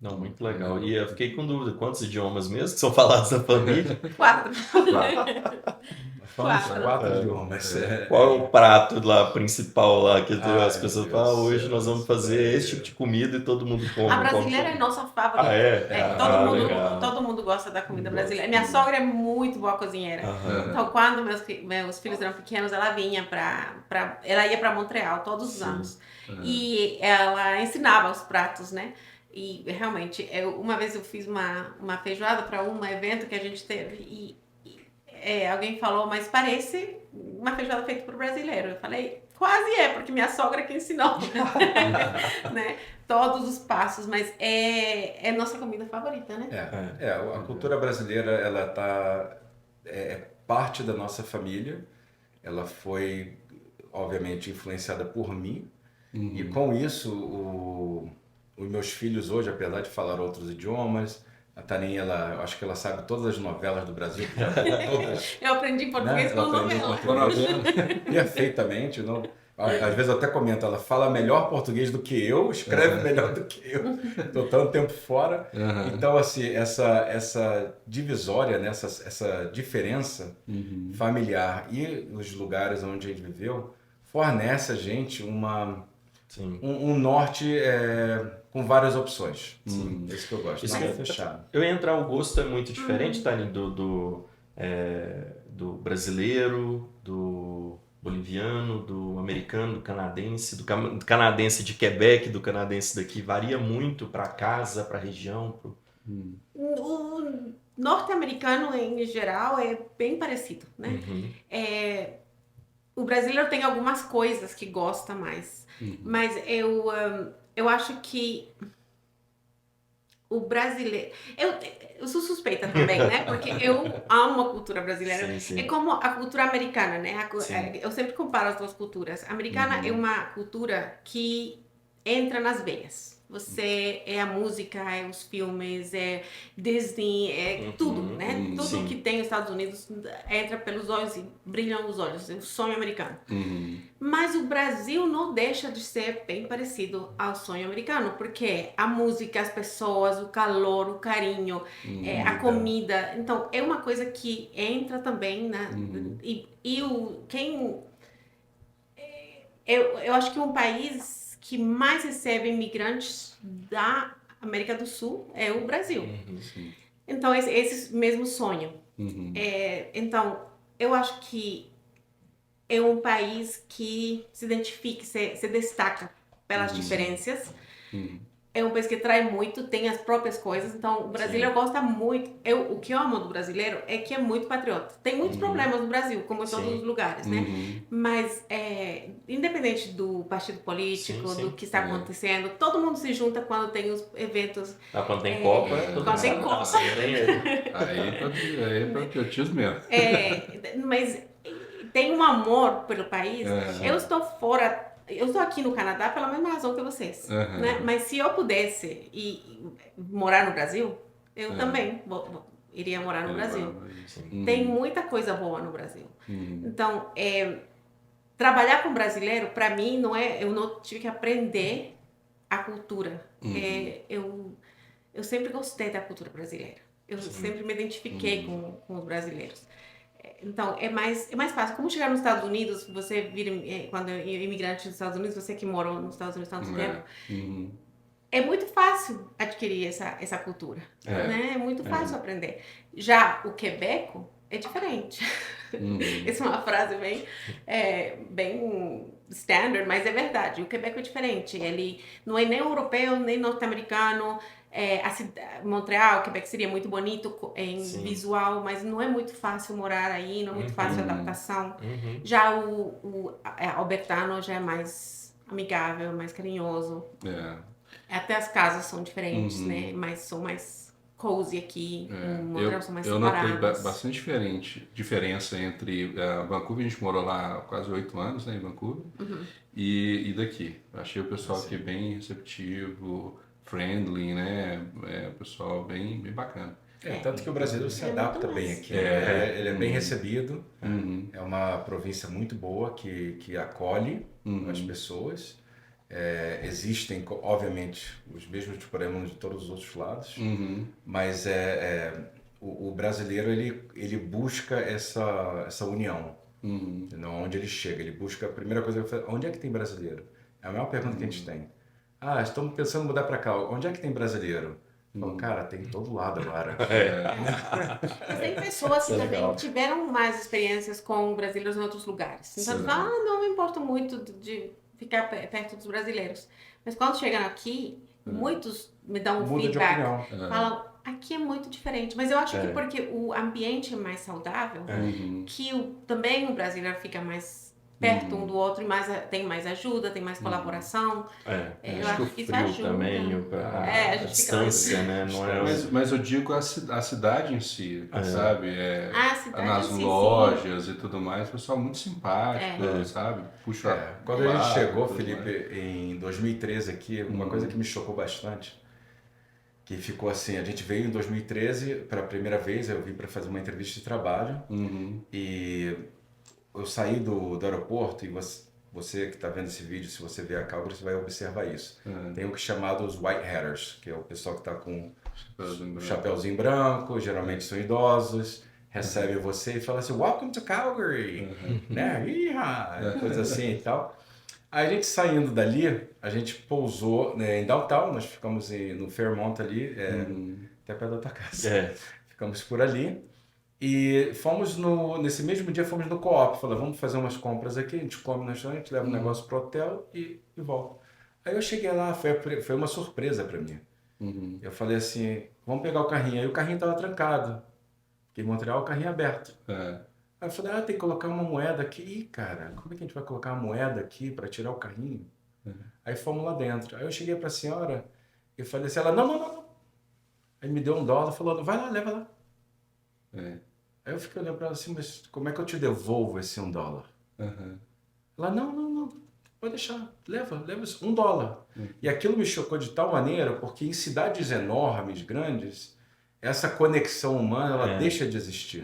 Não, muito legal. E eu fiquei com dúvida, quantos idiomas mesmo que são falados na família? 4. Falamos 4 idiomas. Qual é o prato lá principal lá que as pessoas Deus falam, do hoje céu, nós vamos fazer esse tipo de comida e todo mundo come. A brasileira é nossa favorita. Legal. Todo mundo gosta da comida brasileira. Minha sogra é muito boa cozinheira. Então, quando meus filhos eram pequenos, ela vinha ela ia para Montreal todos os anos. E ela ensinava os pratos, né? E realmente, uma vez eu fiz uma feijoada para um evento que a gente teve e alguém falou, mas parece uma feijoada feita por brasileiro. Eu falei, quase porque minha sogra que ensinou, né? Todos os passos, mas é nossa comida favorita, né? A cultura brasileira, ela é parte da nossa família, ela foi, obviamente, influenciada por mim, e com isso, os meus filhos hoje, apesar de falar outros idiomas, a Taninha, eu acho que ela sabe todas as novelas do Brasil. Todas, eu aprendi português com novela. Perfeitamente. Não, às vezes eu até comento, ela fala melhor português do que eu, escreve melhor do que eu. Estou tanto tempo fora. Então, assim, essa divisória, né, essa diferença familiar e os lugares onde a gente viveu, fornece a gente um norte com várias opções. É isso que eu gosto. Nada fechado. Eu ia entrar, o gosto é muito diferente, Tani, do brasileiro, do boliviano, do americano, do canadense, do canadense de Quebec, do canadense daqui. Varia muito para casa, para região? O norte-americano, em geral, é bem parecido, né? O brasileiro tem algumas coisas que gosta mais, mas eu acho que o brasileiro... Eu sou suspeita também, né? Porque eu amo a cultura brasileira. Sim. É como a cultura americana, né? Eu sempre comparo as duas culturas. A americana é uma cultura que entra nas veias. Você a música, os filmes, Disney, tudo, né? Tudo que tem nos Estados Unidos entra pelos olhos e brilham os olhos. É o sonho americano. Mas o Brasil não deixa de ser bem parecido ao sonho americano, porque a música, as pessoas, o calor, o carinho, a comida. Então, é uma coisa que entra também, né? Eu acho que um país que mais recebe imigrantes da América do Sul é o Brasil. Então, esse mesmo sonho. Então, eu acho que é um país que se identifica, se destaca pelas diferenças. É um país que trai muito, tem as próprias coisas. Então, o brasileiro gosta muito. O que eu amo do brasileiro é que é muito patriota. Tem muitos problemas no Brasil, como em todos os lugares, né? Mas, independente do partido político, do que está acontecendo, todo mundo se junta quando tem os eventos. Quando tem Copa, quando tem Copa. Aí é patriotismo mesmo. Mas tem um amor pelo país. Eu estou fora... Eu estou aqui no Canadá pela mesma razão que vocês, né? Mas se eu pudesse morar no Brasil, eu também iria morar no Brasil. Tem muita coisa boa no Brasil. Então, trabalhar com brasileiro, para mim, não é... Eu não tive que aprender a cultura. Eu sempre gostei da cultura brasileira. Eu sempre me identifiquei com os brasileiros. Então, é mais fácil. Como chegar nos Estados Unidos, você vira, quando é imigrante nos Estados Unidos, você que morou nos Estados Unidos há tanto tempo, é muito fácil adquirir essa cultura, né? É muito fácil aprender. Já o quebeco é diferente. Essa é uma frase bem standard, mas é verdade. O quebeco é diferente. Ele não é nem europeu, nem norte-americano. Montreal, Quebec seria muito bonito em Sim. visual, mas não é muito fácil morar aí, não é muito fácil a adaptação. Já o Albertano já é mais amigável, mais carinhoso. Até as casas são diferentes, né? Mas são mais cozy aqui. Em Montreal são mais separadas. Eu notei bastante diferença entre Vancouver, a gente morou lá há quase 8 anos, né, em Vancouver, e daqui. Eu achei o pessoal aqui bem receptivo, friendly, né? O pessoal bem bacana. Tanto que o brasileiro se adapta bem aqui. Ele é bem recebido. É uma província muito boa que acolhe as pessoas. Existem, obviamente, os mesmos problemas de todos os outros lados, mas o brasileiro ele busca essa união. Onde ele chega, ele busca a primeira coisa que eu falo, onde é que tem brasileiro? É a maior pergunta que a gente tem. Estamos pensando em mudar para cá, onde é que tem brasileiro? Falo, cara, tem em todo lado agora. Mas tem pessoas que também tiveram mais experiências com brasileiros em outros lugares. Então eles falam, não me importo muito de ficar perto dos brasileiros. Mas quando chegam aqui, muitos me dão um feedback. Falam, aqui é muito diferente. Mas eu acho que porque o ambiente é mais saudável, que também o brasileiro fica mais perto um do outro e tem mais ajuda, tem mais colaboração. Eu acho que isso ajuda. Também, a distância, né? Não mas eu digo a cidade em si, sabe? A cidade nas em si, lojas e tudo mais, o pessoal muito simpático, sabe? Puxa. Quando a gente chegou, Felipe, em 2013 aqui, uma coisa que me chocou bastante, que ficou assim, a gente veio em 2013 para a primeira vez, eu vim para fazer uma entrevista de trabalho e eu saí do aeroporto e você que está vendo esse vídeo, se você ver a Calgary, você vai observar isso. Tem o que é chamado os White Hatters, que é o pessoal que está com chapéuzinho branco, geralmente são idosos, recebe você e fala assim, welcome to Calgary, né? Coisa assim e tal. Aí a gente saindo dali, a gente pousou em downtown, nós ficamos no Fairmont ali, até perto da tua casa. Ficamos por ali. E fomos nesse mesmo dia, fomos no Co-op. Falei, vamos fazer umas compras aqui, a gente come no restaurante, leva um negócio pro hotel e volta. Aí eu cheguei lá, foi uma surpresa para mim. Eu falei assim, vamos pegar o carrinho. Aí o carrinho tava trancado, porque em Montreal o carrinho é aberto. Aí eu falei, tem que colocar uma moeda aqui. Ih, cara, como é que a gente vai colocar uma moeda aqui para tirar o carrinho? Aí fomos lá dentro. Aí eu cheguei para a senhora e falei assim, ela, não. Aí me deu $1, falou, vai lá, leva lá. Aí eu fiquei olhando para ela assim, mas como é que eu te devolvo esse $1? Ela, não, pode deixar, leva $1. E aquilo me chocou de tal maneira, porque em cidades enormes, grandes, essa conexão humana, ela deixa de existir.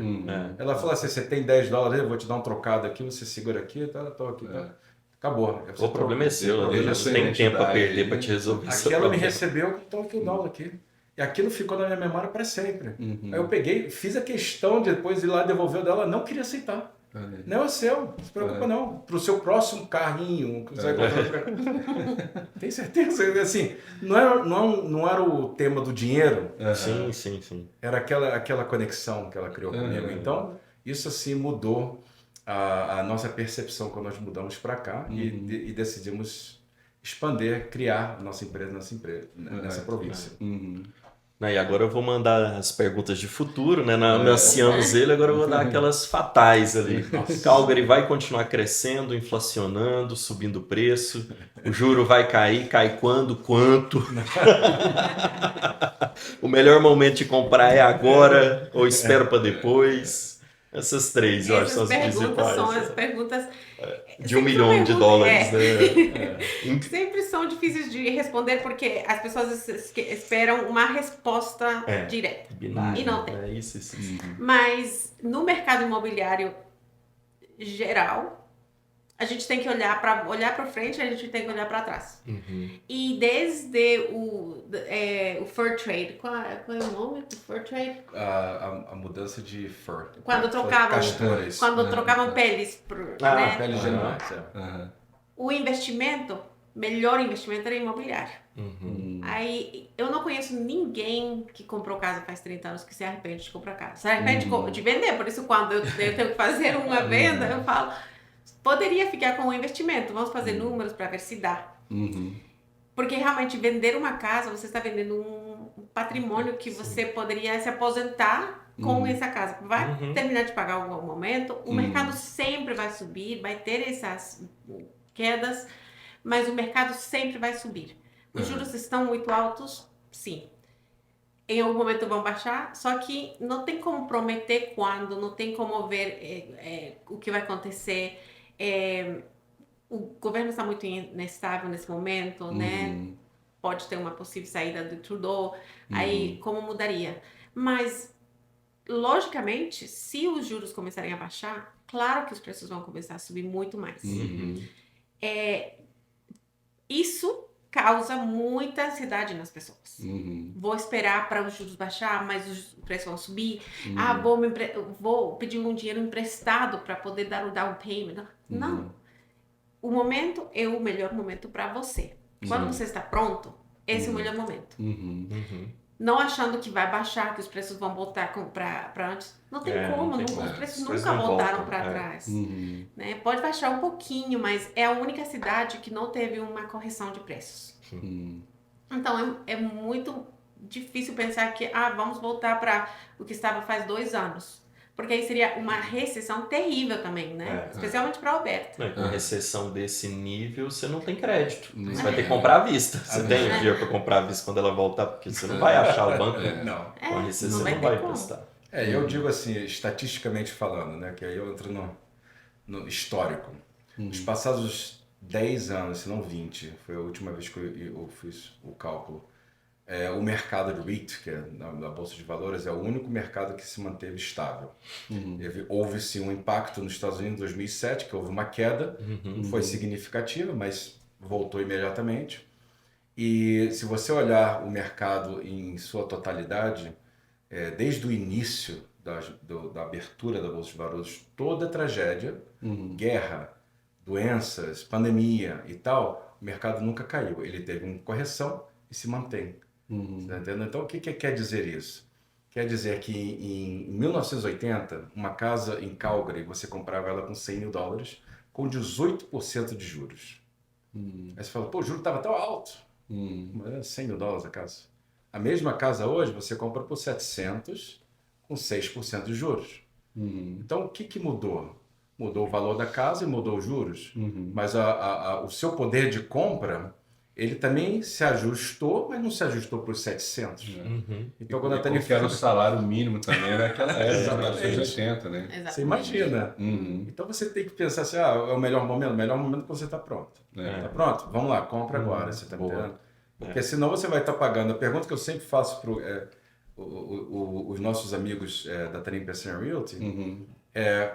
Ela fala assim, você tem $10, eu vou te dar um trocado aqui, você segura aqui, tô aqui, tá? Acabou. O problema é seu, né? Você tem tempo a perder para te resolver isso. Aquela me recebeu, então aqui $1 aqui. E aquilo ficou na minha memória para sempre. Aí eu peguei, fiz a questão depois de ir lá devolver o dela, ela não queria aceitar. Não é seu, não se preocupa não. Para o seu próximo carrinho, que você vai comprar. Tem certeza? Assim, não era o tema do dinheiro. Sim. Era aquela conexão que ela criou comigo. Então, isso assim mudou a nossa percepção quando nós mudamos para cá e decidimos expandir, criar nossa empresa nessa província. E agora eu vou mandar as perguntas de futuro, né? Anunciamos ele, agora eu vou dar aquelas fatais ali. Calgary vai continuar crescendo, inflacionando, subindo o preço, o juro vai cair, cai quando, quanto? O melhor momento de comprar é agora ou espero para depois? Essas três, eu acho, são as principais. São as perguntas de $1 milhão, né? Sempre são difíceis de responder porque as pessoas esperam uma resposta direta. Binário, e não tem. Isso. Mas no mercado imobiliário geral, a gente tem que olhar para frente, a gente tem que olhar para trás. E desde o fur trade, qual é o nome do fur trade? A mudança de fur. Quando trocavam casturas. Trocavam peles Peles de animais. O melhor investimento era imobiliário. Aí eu não conheço ninguém que comprou casa faz 30 anos que se arrepende de comprar casa. Se arrepende de vender, por isso quando eu tenho que fazer uma venda, eu falo, poderia ficar com o investimento, vamos fazer números para ver se dá. Porque realmente vender uma casa, você está vendendo um patrimônio que você poderia se aposentar com essa casa. Vai terminar de pagar em algum momento, o mercado sempre vai subir, vai ter essas quedas, mas o mercado sempre vai subir. Os juros estão muito altos? Sim. Em algum momento vão baixar, só que não tem como prometer quando, não tem como ver o que vai acontecer. O governo está muito inestável nesse momento, né? Pode ter uma possível saída do Trudeau, aí como mudaria? Mas, logicamente, se os juros começarem a baixar, claro que os preços vão começar a subir muito mais. Isso causa muita ansiedade nas pessoas. Vou esperar para os juros baixar, mas os preços vão subir. Vou pedir um dinheiro emprestado para poder dar o down payment. Não. O momento é o melhor momento para você. Quando você está pronto, esse é o melhor momento. Não achando que vai baixar, que os preços vão voltar para antes. Não tem como, não tem os como. preços Os preços nunca não voltaram voltam, para trás. Né? Pode baixar um pouquinho, mas é a única cidade que não teve uma correção de preços. Então é muito difícil pensar que vamos voltar para o que estava faz 2 anos. Porque aí seria uma recessão terrível também, né? Especialmente para a Alberta. Com recessão desse nível, você não tem crédito. Você vai ter que comprar à vista. Você tem o dinheiro para comprar à vista quando ela voltar, porque você não vai achar o banco. Não. Com a recessão não você não vai como. emprestar. Eu digo assim, estatisticamente falando, né? Que aí eu entro no histórico. Os passados 10 anos, se não 20, foi a última vez que eu fiz o cálculo. O mercado de REIT, que é na Bolsa de Valores, é o único mercado que se manteve estável. Houve sim um impacto nos Estados Unidos em 2007, que houve uma queda, foi significativa, mas voltou imediatamente. E se você olhar o mercado em sua totalidade, desde o início da abertura da Bolsa de Valores, toda a tragédia, guerra, doenças, pandemia e tal, o mercado nunca caiu. Ele teve uma correção e se mantém. Tá entendendo? Então, o que quer dizer isso? Quer dizer que em 1980, uma casa em Calgary, você comprava ela com $100 mil, com 18% de juros. Aí você fala, pô, o juro estava tão alto. Mas era $100 mil a casa. A mesma casa hoje, você compra por 700, com 6% de juros. Então, o que mudou? Mudou o valor da casa e mudou os juros. Mas o seu poder de compra, ele também se ajustou, mas não se ajustou para os 700. Então, quando a tarifa era o salário mínimo também naquela época, nos anos 80, né? Exatamente. Você imagina. Então você tem que pensar assim, é o melhor momento que você está pronto. Está pronto? Vamos lá, compra agora, você está entendendo? Porque senão você vai estar pagando. A pergunta que eu sempre faço para os nossos amigos da Tarim Pensan Realty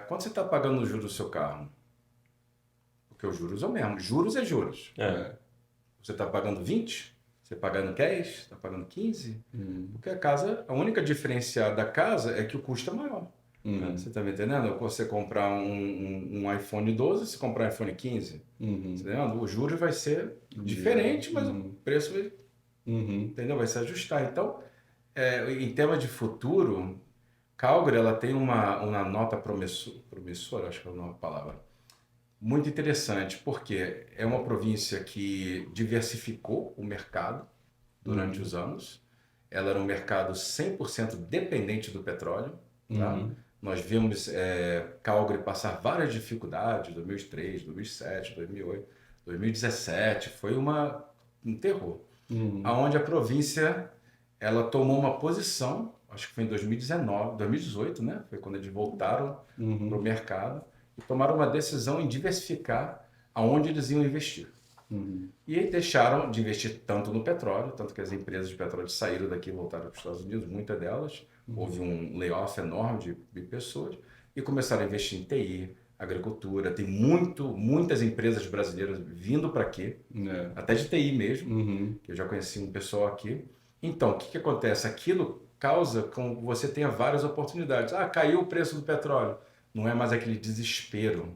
quanto você está pagando no juros do seu carro? Porque os juros é o mesmo. Juros é juros. Você está pagando 20? Você está pagando 10? Está pagando 15? Porque a única diferencial da casa é que o custo é maior. Você está me entendendo? Você comprar um iPhone 12, você comprar um iPhone 15. Você tá entendendo? O juros vai ser diferente, mas o preço vai, entendeu? Vai se ajustar. Então, em tema de futuro, Calgary ela tem uma nota promissora, acho que é a nova palavra, muito interessante, porque é uma província que diversificou o mercado durante os anos. Ela era um mercado 100% dependente do petróleo. Tá? Nós vimos Calgary passar várias dificuldades, 2003, 2007, 2008, 2017, foi um terror. Onde a província ela tomou uma posição, acho que foi em 2018, né? Foi quando eles voltaram para o mercado e tomaram uma decisão em diversificar aonde eles iam investir. E deixaram de investir tanto no petróleo, tanto que as empresas de petróleo saíram daqui e voltaram para os Estados Unidos, muitas delas. Houve um layoff enorme de pessoas e começaram a investir em TI, agricultura. Tem muitas empresas brasileiras vindo para aqui, até de TI mesmo, que eu já conheci um pessoal aqui. Então, o que acontece? Aquilo causa com que você tenha várias oportunidades. Caiu o preço do petróleo. Não é mais aquele desespero.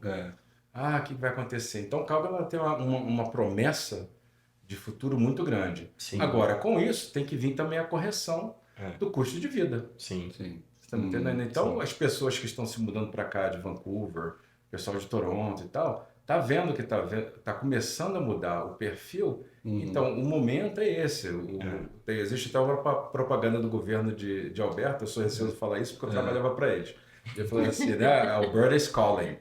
O que vai acontecer? Então, Calgary tem uma promessa de futuro muito grande. Sim. Agora, com isso, tem que vir também a correção do custo de vida. Sim. Você está me entendendo? Então, as pessoas que estão se mudando para cá, de Vancouver, pessoal de Toronto e tal, tá vendo que tá começando a mudar o perfil Então, o momento é esse. Existe até uma propaganda do governo de Alberta, eu sou receoso de falar isso porque eu trabalhava para eles. Ele falou assim, né? Alberta is calling.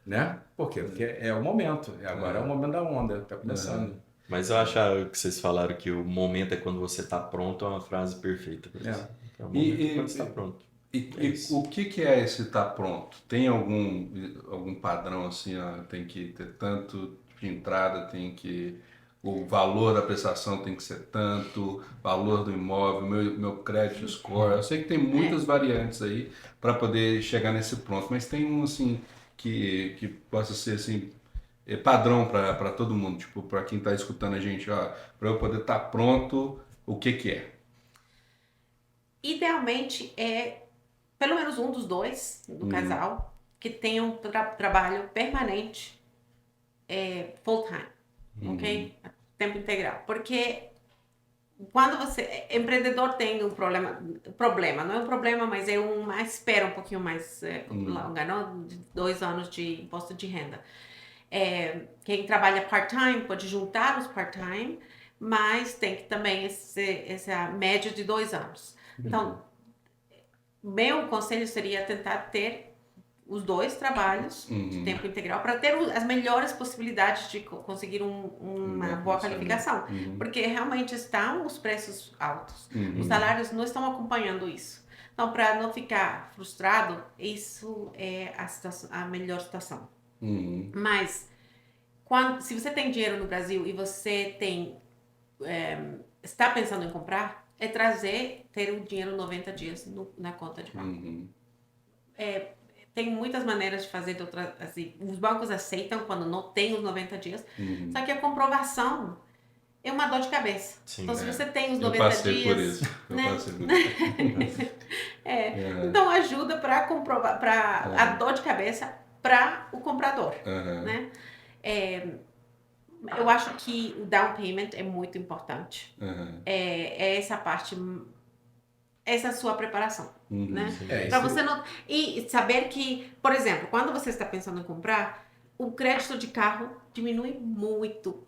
Né? Por quê? Porque é o momento. Agora é o momento da onda, está começando. Mas eu acho que vocês falaram que o momento é quando você está pronto, é uma frase perfeita para isso. É o momento é quando você está pronto. E o que é esse estar pronto? Tem algum padrão assim, tem que ter tanto de entrada, o valor da prestação tem que ser tanto, valor do imóvel, meu credit score. Eu sei que tem muitas variantes aí para poder chegar nesse pronto, mas tem um assim que possa ser assim padrão para todo mundo, tipo, para quem está escutando a gente, para eu poder estar pronto, o que é? Idealmente é pelo menos um dos dois do casal que tenha um trabalho permanente, full time, ok? Tempo integral. Porque quando você... Empreendedor tem um problema, não é um problema, mas é uma espera um pouquinho mais longa, não? De 2 anos de imposto de renda. Quem trabalha part-time pode juntar os part-time, mas tem que também essa média de 2 anos. Então, meu conselho seria tentar ter os 2 trabalhos de tempo integral para ter as melhores possibilidades de conseguir uma boa qualificação. Porque realmente estão os preços altos. Os salários não estão acompanhando isso. Então, para não ficar frustrado, isso é a melhor situação. Mas, se você tem dinheiro no Brasil e você está pensando em comprar, ter o dinheiro 90 dias na conta de banco. Tem muitas maneiras de fazer, assim, os bancos aceitam quando não tem os 90 dias, só que a comprovação é uma dor de cabeça. Sim, então, se você tem os Eu 90 passei dias... por isso. Né? Eu passei por isso. Então, ajuda para comprovar, a dor de cabeça para o comprador. Né? Eu acho que o down payment é muito importante. É essa parte, essa sua preparação, né? Para você não... E saber que, por exemplo, quando você está pensando em comprar, o crédito de carro diminui muito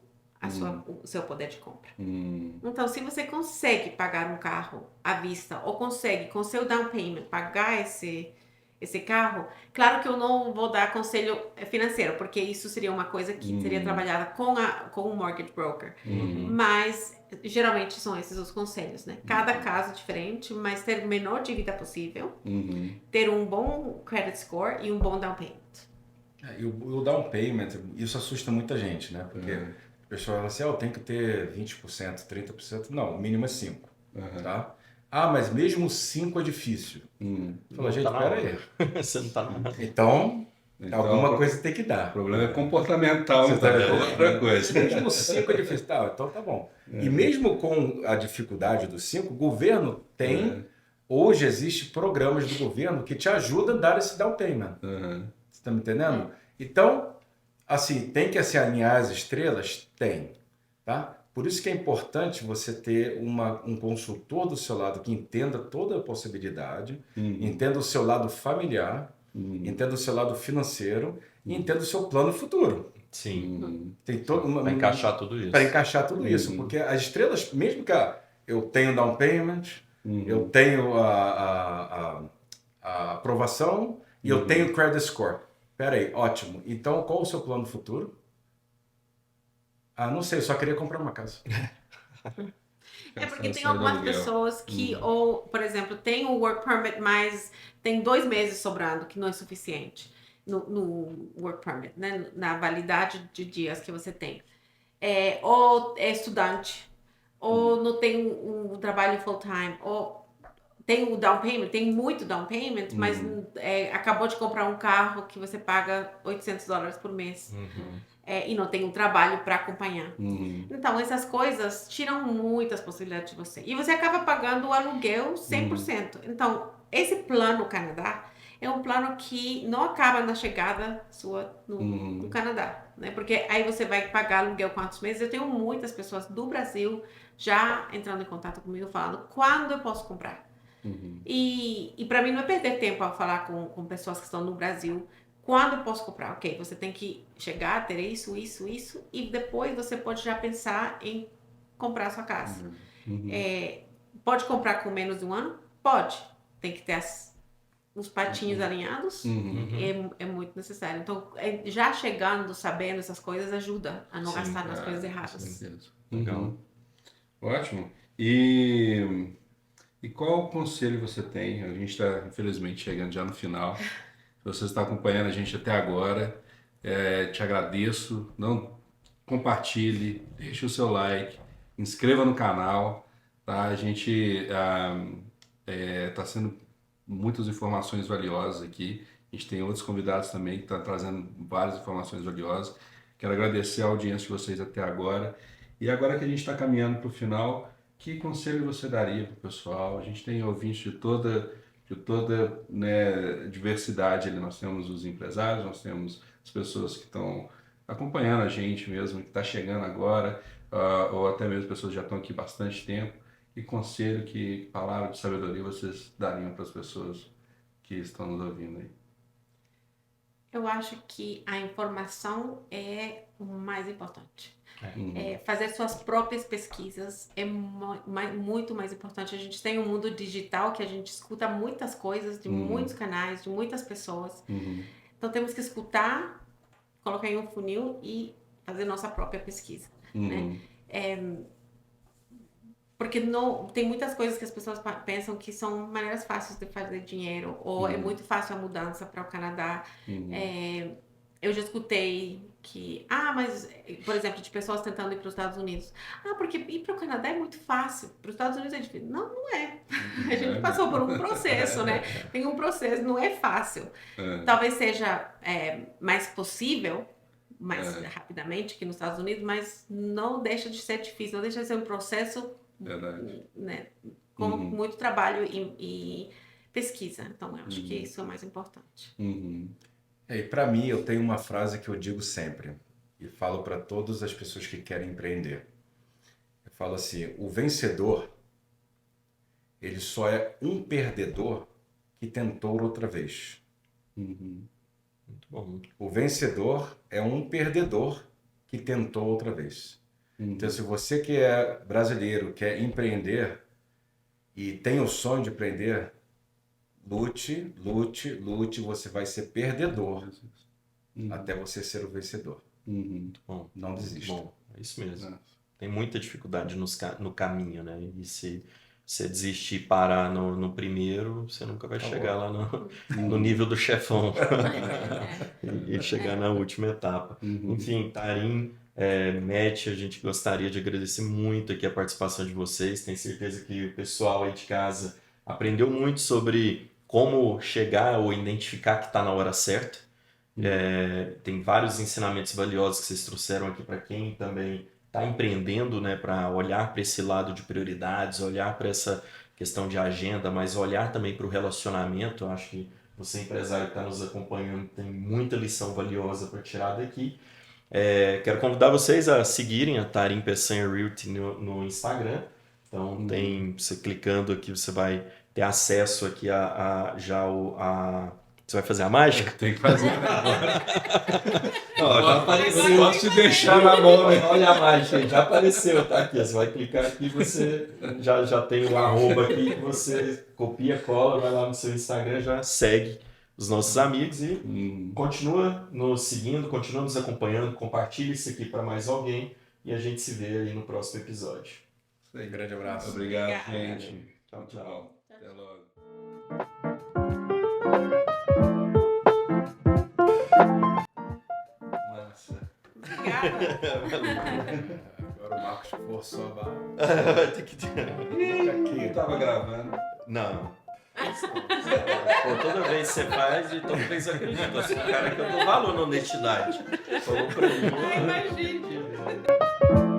o seu poder de compra. Então, se você consegue pagar um carro à vista, ou consegue, com seu down payment, pagar esse carro, claro que eu não vou dar conselho financeiro, porque isso seria uma coisa que seria trabalhada com o mortgage broker. Mas, geralmente, são esses os conselhos, né? Cada caso é diferente, mas ter o menor dívida possível, ter um bom credit score e um bom down payment. E o down payment, isso assusta muita gente, né? Porque a pessoa fala assim, eu tenho que ter 20%, 30%. Não, o mínimo é 5%. Tá? Mas mesmo 5 é difícil. Fala, gente, peraí. Você não tá nada. Então, alguma coisa tem que dar. O problema é comportamental, então é outra coisa. Mesmo 5 é difícil. Então tá bom. E mesmo com a dificuldade do 5, o governo tem... Hoje existe programas do governo que te ajudam a dar esse down payment. Você tá me entendendo? Então, assim, tem que se alinhar as estrelas? Tem. Tá? Por isso que é importante você ter um consultor do seu lado que entenda toda a possibilidade, entenda o seu lado familiar, entenda o seu lado financeiro e entenda o seu plano futuro. Sim. Tem todo para encaixar tudo isso. Para encaixar tudo isso. Porque as estrelas, mesmo que eu tenho down payment, eu tenho a aprovação e eu tenho credit score. Pera aí, ótimo. Então, qual o seu plano futuro? Não sei, eu só queria comprar uma casa. Porque tem algumas pessoas que, ou, por exemplo, tem o work permit, mas tem 2 meses sobrando, que não é suficiente no work permit, né? Na validade de dias que você tem. Ou é estudante, ou não tem um trabalho full time, ou tem o down payment, tem muito down payment, mas acabou de comprar um carro que você paga $800 por mês. E não tem um trabalho para acompanhar. Então, essas coisas tiram muitas possibilidades de você. E você acaba pagando o aluguel 100%. Então, esse plano Canadá é um plano que não acaba na chegada sua no Canadá. Né? Porque aí você vai pagar aluguel quantos meses. Eu tenho muitas pessoas do Brasil já entrando em contato comigo, falando quando eu posso comprar. E para mim não é perder tempo ao falar com pessoas que estão no Brasil Quando eu posso comprar? Ok, você tem que chegar a ter isso, e depois você pode já pensar em comprar a sua casa. Pode comprar com menos de um ano? Pode. Tem que ter os patinhos alinhados. É muito necessário. Então, já chegando, sabendo essas coisas, ajuda a não gastar nas coisas erradas. Legal. Ótimo. E qual conselho você tem? A gente está, infelizmente, chegando já no final. Se você está acompanhando a gente até agora, te agradeço. Não compartilhe, deixe o seu like, inscreva no canal. Tá? A gente está sendo muitas informações valiosas aqui. A gente tem outros convidados também que estão trazendo várias informações valiosas. Quero agradecer a audiência de vocês até agora. E agora que a gente está caminhando para o final, que conselho você daria para o pessoal? A gente tem ouvintes de toda né, diversidade ali. Nós temos os empresários, nós temos as pessoas que estão acompanhando a gente mesmo, que está chegando agora, ou até mesmo pessoas que já estão aqui há bastante tempo. Que conselho, que palavra de sabedoria vocês dariam para as pessoas que estão nos ouvindo aí? Eu acho que a informação é o mais importante. Fazer suas próprias pesquisas é muito mais importante. A gente tem um mundo digital que a gente escuta muitas coisas de muitos canais, de muitas pessoas. Então temos que escutar, colocar em um funil e fazer nossa própria pesquisa. Né? Porque tem muitas coisas que as pessoas pensam que são maneiras fáceis de fazer dinheiro, ou é muito fácil a mudança para o Canadá. Eu já escutei que, mas, por exemplo, de pessoas tentando ir para os Estados Unidos. Porque ir para o Canadá é muito fácil, para os Estados Unidos é difícil. Não, não é. A gente passou por um processo, né? Tem um processo, não é fácil. Talvez seja mais possível, mais rapidamente que nos Estados Unidos, mas não deixa de ser difícil, não deixa de ser um processo, né, com muito trabalho e pesquisa. Então, eu acho que isso é o mais importante. E para mim, eu tenho uma frase que eu digo sempre, e falo para todas as pessoas que querem empreender. Eu falo assim, o vencedor, ele só é um perdedor que tentou outra vez. Muito bom. O vencedor é um perdedor que tentou outra vez. Então, se você que é brasileiro, quer empreender e tem o sonho de empreender, lute, você vai ser perdedor até você ser o vencedor. Muito bom. Não desista. Bom, é isso mesmo. Tem muita dificuldade no caminho, né? E se você desistir e parar no primeiro, você nunca vai chegar lá no nível do chefão e chegar na última etapa. Enfim, Tarim, Matt, a gente gostaria de agradecer muito aqui a participação de vocês. Tenho certeza que o pessoal aí de casa aprendeu muito sobre como chegar ou identificar que está na hora certa. Tem vários ensinamentos valiosos que vocês trouxeram aqui para quem também está empreendendo, né, para olhar para esse lado de prioridades, olhar para essa questão de agenda, mas olhar também para o relacionamento. Eu acho que você, empresário que está nos acompanhando, tem muita lição valiosa para tirar daqui. Quero convidar vocês a seguirem a Tarim Peçanha Realty no Instagram. Então, você clicando aqui, você vai ter acesso aqui você vai fazer a mágica? Tem que fazer agora. Já apareceu. Não posso te deixar na mão, né? Olha a mágica, já apareceu, tá aqui. Você vai clicar aqui, você já tem o arroba aqui, você copia, cola, vai lá no seu Instagram, já segue os nossos amigos e continua nos seguindo, continua nos acompanhando, compartilha isso aqui para mais alguém e a gente se vê aí no próximo episódio. Um grande abraço. Obrigado, gente. Tchau. Até logo. Massa. Obrigada. Agora o Marcos forçou a barra. Tem que ter. Eu tava gravando. Não. Pô, toda vez você faz e toda vez eu acredito. Eu sou um cara que eu dou valor na honestidade. Falou pra mim. Imagine.